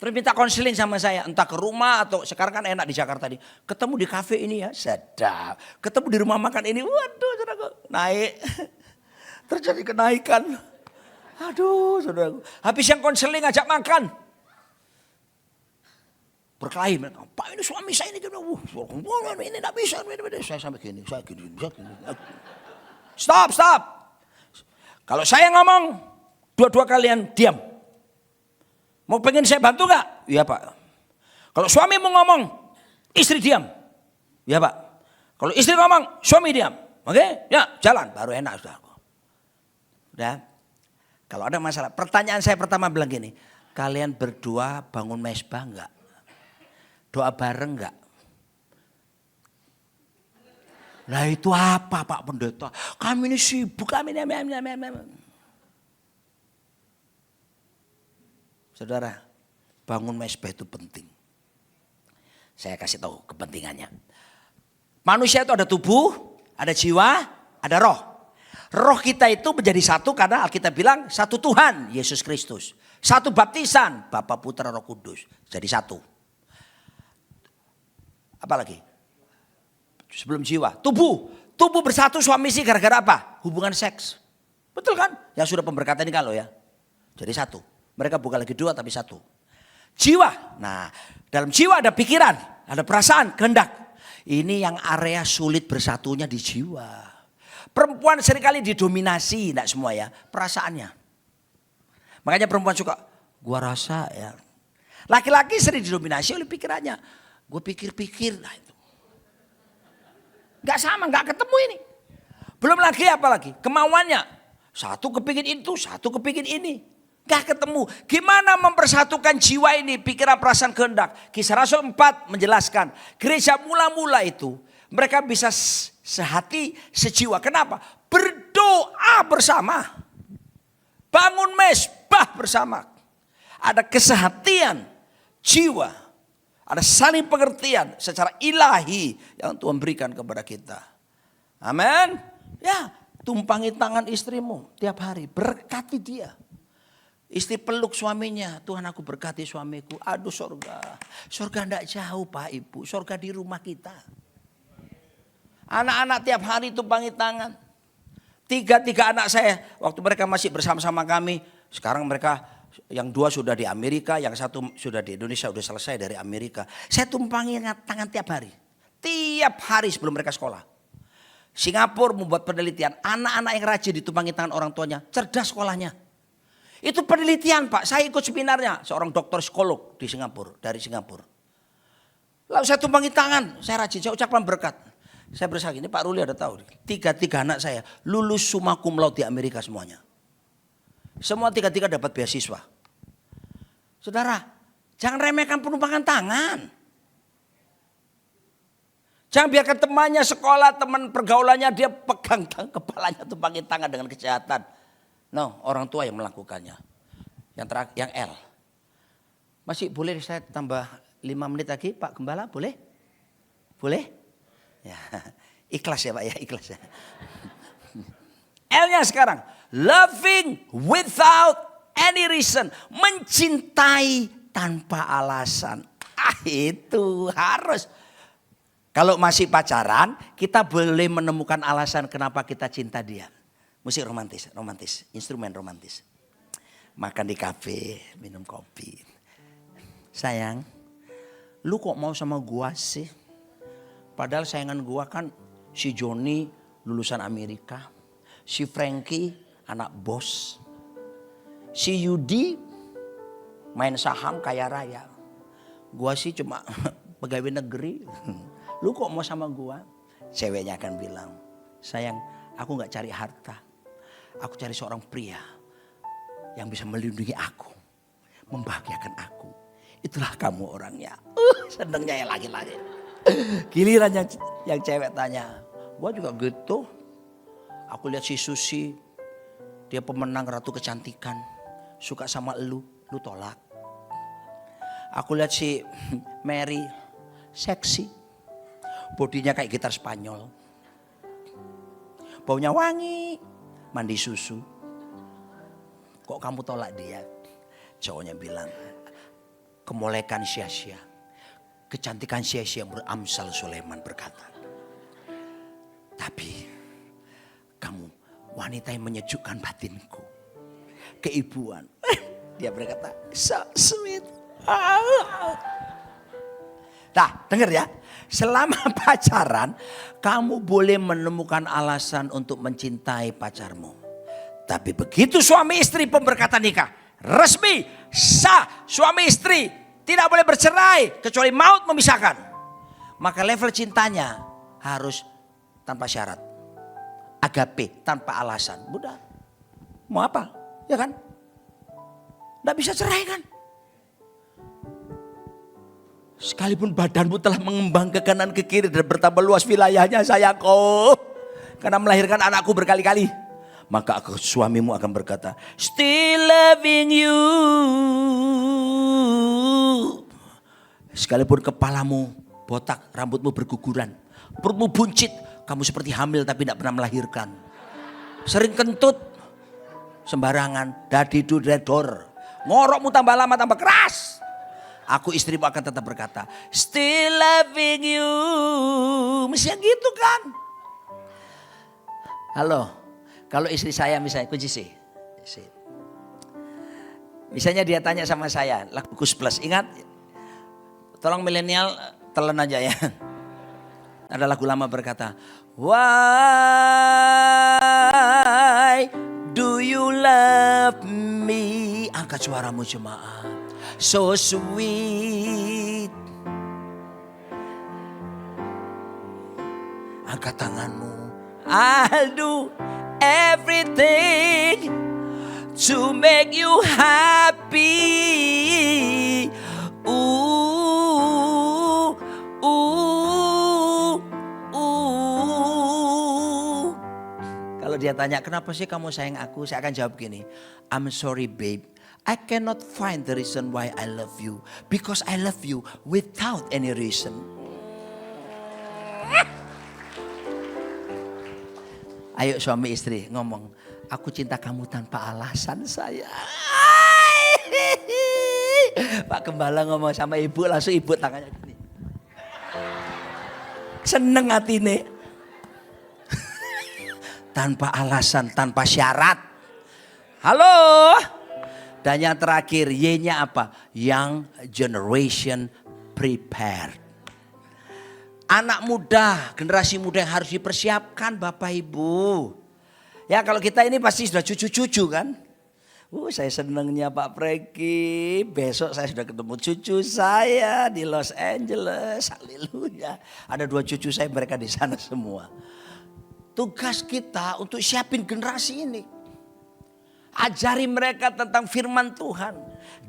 terus minta konseling sama saya, entah ke rumah atau sekarang kan enak di Jakarta nih. Ketemu di kafe ini ya, sedap. Ketemu di rumah makan ini, waduh saudaraku, naik. Terjadi kenaikan. Aduh saudaraku, habis yang konseling ajak makan. Berkelahi mereka, Pak ini suami saya ini, ini tidak bisa. Saya sampai gini, saya gini. Stop. Kalau saya ngomong, dua-dua kalian diam. Mau pengen saya bantu gak? Iya Pak. Kalau suami mau ngomong, istri diam. Iya Pak. Kalau istri ngomong, suami diam. Oke? Ya jalan, baru enak sudah. Udah. Kalau ada masalah, pertanyaan saya pertama bilang gini. Kalian berdua bangun mesbah enggak? Doa bareng enggak? Nah itu apa Pak Pendeta? Kami ini sibuk, kami ini. Saudara, bangun mesbah itu penting. Saya kasih tahu kepentingannya. Manusia itu ada tubuh, ada jiwa, ada roh. Roh kita itu menjadi satu karena Alkitab bilang satu Tuhan, Yesus Kristus. Satu baptisan, Bapa, Putra, Roh Kudus. Jadi satu. Apalagi? Sebelum jiwa, tubuh. Tubuh bersatu suami istri gara-gara apa? Hubungan seks. Betul kan? Yang sudah pemberkatan ini kalau ya. Jadi satu. Mereka bukan lagi dua tapi satu. Jiwa. Nah dalam jiwa ada pikiran, ada perasaan, kehendak. Ini yang area sulit bersatunya di jiwa. Perempuan seringkali didominasi, tidak semua ya, perasaannya. Makanya perempuan suka, gua rasa ya. Laki-laki sering didominasi oleh pikirannya. Gue pikir-pikir, nah itu. Gak sama, gak ketemu ini. Belum lagi apa lagi, kemauannya. Satu kepingin itu, satu kepingin ini. Gak ketemu. Gimana mempersatukan jiwa ini, pikiran, perasaan, kehendak. Kisah Rasul 4 menjelaskan. Gereja mula-mula itu mereka bisa sehati, sejiwa. Kenapa? Berdoa bersama. Bangun mesbah bersama. Ada kesehatian jiwa. Ada saling pengertian secara ilahi yang Tuhan berikan kepada kita. Amin. Ya, tumpangi tangan istrimu tiap hari. Berkati dia. Istri peluk suaminya, Tuhan aku berkati suamiku. Aduh surga, surga tidak jauh Pak Ibu, surga di rumah kita. Anak-anak tiap hari tumpangi tangan. Tiga anak saya, waktu mereka masih bersama-sama kami. Sekarang mereka, yang dua sudah di Amerika, yang satu sudah di Indonesia, sudah selesai dari Amerika. Saya tumpangi tangan tiap hari. Tiap hari sebelum mereka sekolah. Singapura membuat penelitian, anak-anak yang rajin ditumpangi tangan orang tuanya, cerdas sekolahnya. Itu penelitian Pak, saya ikut seminarnya. Seorang dokter psikolog di Singapura, dari Singapura. Lalu saya tumpangi tangan, saya rajin, saya ucapkan berkat. Saya berusaha gini, Pak Ruli ada tahu. Tiga anak saya lulus summa cum laude di Amerika semuanya. Semua tiga dapat beasiswa. Saudara, jangan remehkan penumpangan tangan. Jangan biarkan temannya sekolah, teman pergaulannya dia pegang kepalanya tumpangi tangan dengan kejahatan. No, orang tua yang melakukannya. Yang terakhir, yang L. Masih boleh saya tambah 5 menit lagi Pak Gembala, boleh? Boleh? Ya, ikhlas ya Pak ya, ikhlas ya. L-nya sekarang, loving without any reason. Mencintai tanpa alasan. Itu harus. Kalau masih pacaran, kita boleh menemukan alasan kenapa kita cinta dia. Musik romantis, instrumen romantis. Makan di kafe, minum kopi. Sayang, lu kok mau sama gua sih? Padahal sayangan gua kan si Joni lulusan Amerika. Si Frankie anak bos. Si Yudi main saham kaya raya. Gua sih cuma pegawai negeri. Lu kok mau sama gua? Ceweknya akan bilang, sayang, aku gak cari harta. Aku cari seorang pria yang bisa melindungi aku, membahagiakan aku. Itulah kamu orangnya. Senengnya ya laki-laki. Giliran yang cewek tanya, gua juga gitu. Aku lihat si Susi, dia pemenang ratu kecantikan, suka sama lu tolak. Aku lihat si Mary, seksi, bodinya kayak gitar Spanyol, baunya wangi, mandi susu. Kok kamu tolak dia? Cowoknya bilang, kemolekan sia-sia, kecantikan sia-sia. Amsal Sulaiman berkata, tapi kamu wanita yang menyejukkan batinku, keibuan. Dia berkata, so sweet. Nah, dengar ya. Selama pacaran, kamu boleh menemukan alasan untuk mencintai pacarmu. Tapi begitu suami istri pemberkatan nikah, resmi, sah, suami istri tidak boleh bercerai kecuali maut memisahkan. Maka level cintanya harus tanpa syarat. Agape, tanpa alasan. Udah, mau apa? Ya kan? Nggak bisa cerai kan? Sekalipun badanmu telah mengembang ke kanan ke kiri dan bertambah luas wilayahnya sayangku, karena melahirkan anakku berkali-kali, maka suamimu akan berkata, still loving you. Sekalipun kepalamu botak, rambutmu berguguran, perutmu buncit, kamu seperti hamil tapi tidak pernah melahirkan. Sering kentut, sembarangan, dadidu dedor, ngorokmu tambah lama tambah keras. Aku istrimu akan tetap berkata, still loving you. Mestinya gitu kan. Halo, kalau istri saya misalnya, kunci sih. Misalnya dia tanya sama saya, lagu Gus Plus, ingat? Tolong milenial telan aja ya. Ada lagu lama berkata, why do you love me? Angkat suaramu jemaat. So sweet. Angkat tanganmu. I'll do everything to make you happy. Ooh, ooh, ooh. Kalau dia tanya, kenapa sih kamu sayang aku? Saya akan jawab gini, I'm sorry babe. I cannot find the reason why I love you. Because I love you without any reason. Ayo suami istri ngomong, aku cinta kamu tanpa alasan saya. Pak Gembala ngomong sama ibu, langsung ibu tangannya gini. Seneng hati nih. Tanpa alasan, tanpa syarat. Halo. Dan yang terakhir, Y-nya apa? Young generation prepared. Anak muda, generasi muda yang harus dipersiapkan Bapak Ibu. Ya kalau kita ini pasti sudah cucu-cucu kan. Saya senangnya Pak Preki. Besok saya sudah ketemu cucu saya di Los Angeles. Haleluya. Ada 2 cucu saya, mereka di sana semua. Tugas kita untuk siapin generasi ini. Ajari mereka tentang firman Tuhan.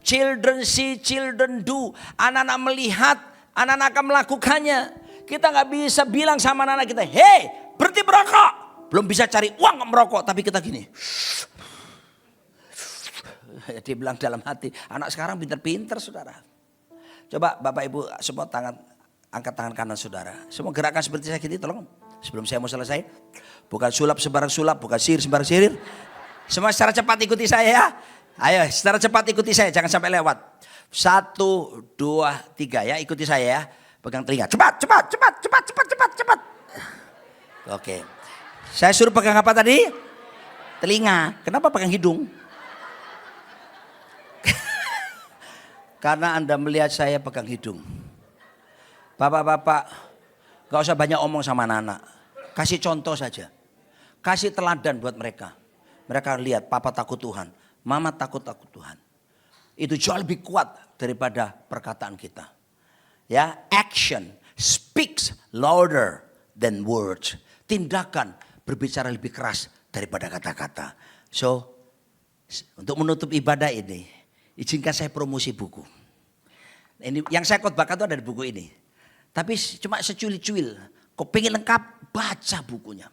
Children see, children do. Anak-anak melihat, anak-anak akan melakukannya. Kita gak bisa bilang sama anak-anak kita, hey berhenti merokok. Belum bisa cari uang merokok, tapi kita gini. Dia bilang dalam hati, anak sekarang pinter-pinter saudara. Coba Bapak Ibu semua angkat tangan kanan saudara. Semua gerakan seperti saya gini tolong. Sebelum saya mau selesai. Bukan sulap sembarang sulap, bukan sihir sembarang sihir. Semua secara cepat ikuti saya ya. Ayo secara cepat ikuti saya, jangan sampai lewat. 1, 2, 3 ya, ikuti saya ya. Pegang telinga, cepat. Oke. Saya suruh pegang apa tadi? Telinga. Kenapa pegang hidung? Karena Anda melihat saya pegang hidung. Bapak-bapak, gak usah banyak omong sama anak-anak. Kasih contoh saja. Kasih teladan buat mereka. Mereka lihat papa takut Tuhan, mama takut Tuhan. itu jauh lebih kuat daripada perkataan kita. Ya, action speaks louder than words. Tindakan berbicara lebih keras daripada kata-kata. So, untuk menutup ibadah ini, izinkan saya promosi buku. Ini yang saya khotbahkan itu ada di buku ini. Tapi cuma secuil-cuil. Kau pengen lengkap, baca bukunya.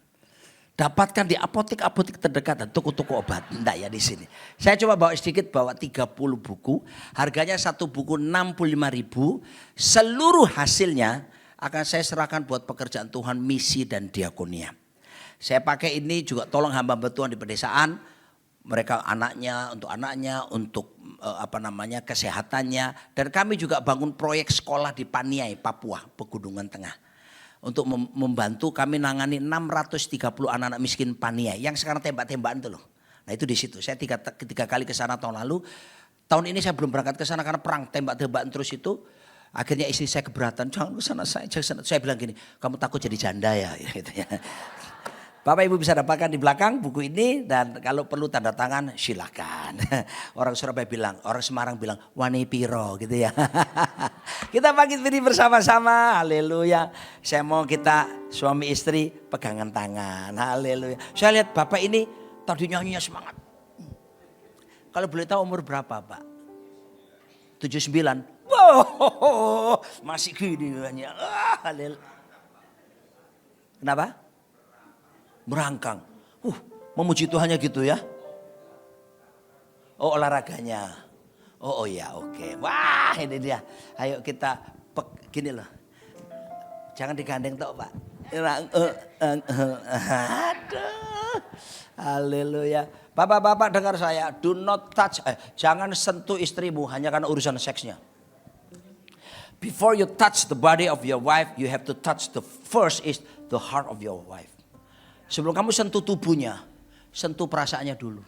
Dapatkan di apotek-apotek terdekat dan toko-toko obat. Enggak ya di sini. Saya coba bawa sedikit, bawa 30 buku. Harganya satu buku 65.000. Seluruh hasilnya akan saya serahkan buat pekerjaan Tuhan, misi dan diakonia. Saya pakai ini juga tolong hamba-hamba Tuhan di pedesaan. Mereka anaknya, untuk kesehatannya. Dan kami juga bangun proyek sekolah di Paniai, Papua, Pegunungan Tengah. Untuk membantu kami nangani 630 anak-anak miskin Paniai yang sekarang tembak-tembakan itu loh. Nah itu di situ. Saya tiga kali ke sana tahun lalu. Tahun ini saya belum berangkat ke sana karena perang tembak-tembakan terus itu. Akhirnya istri saya keberatan, jangan ke sana saya bilang gini, kamu takut jadi janda ya gitu ya. Bapak Ibu bisa dapatkan di belakang buku ini dan kalau perlu tanda tangan silakan. Orang Surabaya bilang, orang Semarang bilang wani piro gitu ya. Kita bangkit berdiri bersama-sama, haleluya. Saya mau kita suami istri pegangan tangan, haleluya. Saya lihat Bapak ini tadi nyanyinya semangat. Kalau boleh tahu umur berapa Pak? 79. Wow, masih gini nyanyi. Haleluya. Kenapa? Merangkang. Memuji Tuhannya gitu ya. Oh olahraganya. Oh ya oke. Wah ini dia. Ayo kita gini loh. Jangan digandeng toh Pak. Aduh. Haleluya. Bapak-bapak dengar saya. Do not touch. Jangan sentuh istrimu hanya karena urusan seksnya. Before you touch the body of your wife, you have to touch the first is the heart of your wife. Sebelum kamu sentuh tubuhnya, sentuh perasaannya dulu.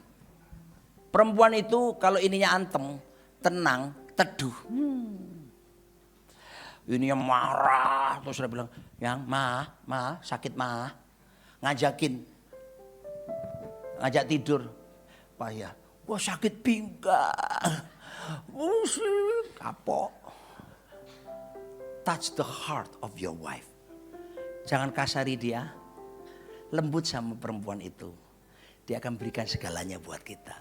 Perempuan itu kalau ininya antem, tenang, teduh. Ininya marah, terus dia bilang, yang sakit ngajak tidur. Payah, wah sakit pinggang, kapok. Touch the heart of your wife. Jangan kasari dia. Lembut sama perempuan itu. Dia akan berikan segalanya buat kita.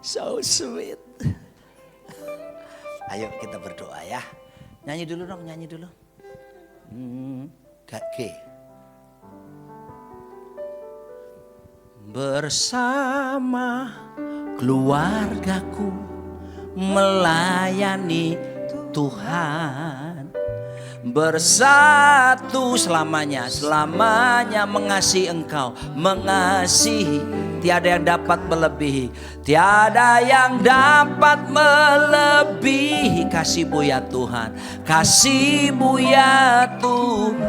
So sweet. Ayo kita berdoa ya. Nyanyi dulu dong, nyanyi dulu. G. Bersama keluargaku melayani Tuhan. Bersatu selamanya mengasihi Engkau, mengasihi. Tiada yang dapat melebihi, tiada yang dapat melebihi kasih-Mu ya Tuhan, kasih-Mu ya Tuhan.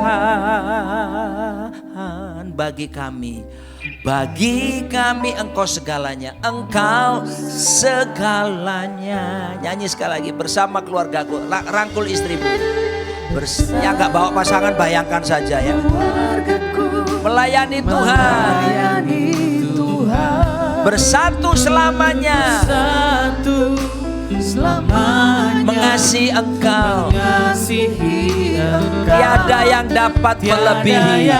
Bagi kami Engkau segalanya, Engkau segalanya. Nyanyi sekali lagi bersama keluargaku, rangkul istrimu. Yang gak bawa pasangan bayangkan saja ya. Melayani Tuhan. Bersatu selamanya. Mengasihi Engkau. Tiada yang dapat melebihi.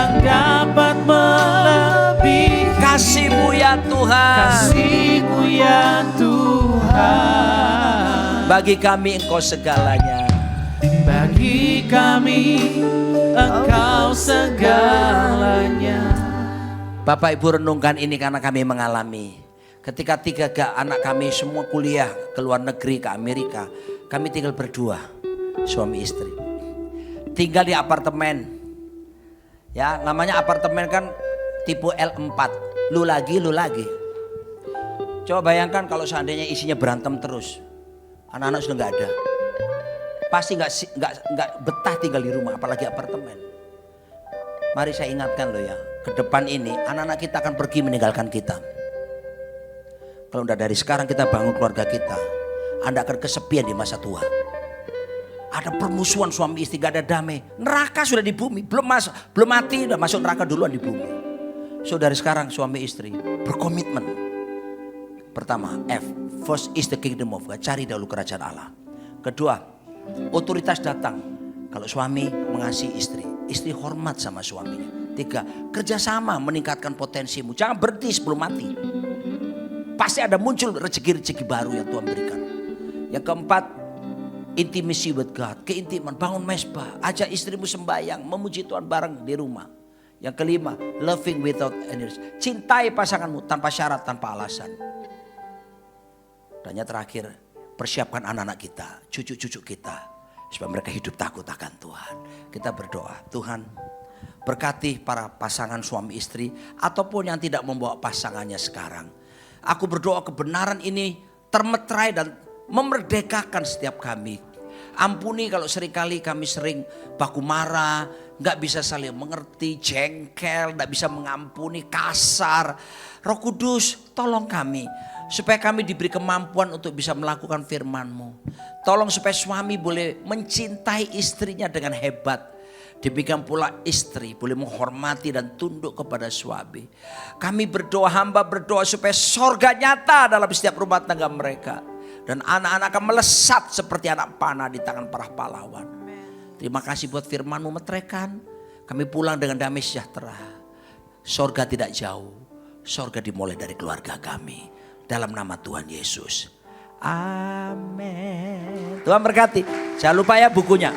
Kasih-Mu ya Tuhan. Bagi kami Engkau segalanya. Bagi kami Engkau segalanya. Bapak Ibu renungkan ini karena kami mengalami. Ketika 3 anak kami semua kuliah ke luar negeri, ke Amerika. Kami tinggal berdua, suami istri. Tinggal di apartemen. Ya namanya apartemen kan tipe L4. Lu lagi. Coba bayangkan kalau seandainya isinya berantem terus. Anak-anak sudah gak ada. Pasti nggak betah tinggal di rumah, apalagi apartemen. Mari saya ingatkan loh ya, ke depan ini anak-anak kita akan pergi meninggalkan kita. Kalau udah dari sekarang kita bangun keluarga kita, Anda akan kesepian di masa tua. Ada permusuhan suami istri, gak ada damai. Neraka sudah di bumi, belum mati, udah masuk neraka duluan di bumi. So dari sekarang suami istri berkomitmen Pertama, F. First is the kingdom of God. Cari dahulu kerajaan Allah. Kedua, otoritas datang. Kalau suami mengasihi istri, istri hormat sama suaminya. Tiga, kerjasama meningkatkan potensimu. Jangan berhenti sebelum mati. Pasti ada muncul rezeki-rezeki baru yang Tuhan berikan. Yang keempat, intimacy with God. Keintiman, bangun mesbah. Ajak istrimu sembahyang, memuji Tuhan bareng di rumah. Yang kelima, loving without any reason. Cintai pasanganmu tanpa syarat, tanpa alasan. Dan yang terakhir, persiapkan anak-anak kita, cucu-cucu kita. Supaya mereka hidup takut akan Tuhan. Kita berdoa, Tuhan berkati para pasangan suami istri. Ataupun yang tidak membawa pasangannya sekarang. Aku berdoa kebenaran ini termeterai dan memerdekakan setiap kami. Ampuni kalau seringkali kami sering baku marah, gak bisa saling mengerti, jengkel, gak bisa mengampuni, kasar. Roh Kudus tolong kami supaya kami diberi kemampuan untuk bisa melakukan firman-Mu. Tolong supaya suami boleh mencintai istrinya dengan hebat. Demikian pula istri boleh menghormati dan tunduk kepada suami. Kami berdoa, hamba berdoa supaya sorga nyata dalam setiap rumah tangga mereka. Dan anak-anak akan melesat seperti anak panah di tangan para pahlawan. Terima kasih buat firman-Mu metrekan. Kami pulang dengan damai sejahtera. Sorga tidak jauh. Sorga dimulai dari keluarga kami. Dalam nama Tuhan Yesus. Amin. Tuhan berkati. Jangan lupa ya bukunya.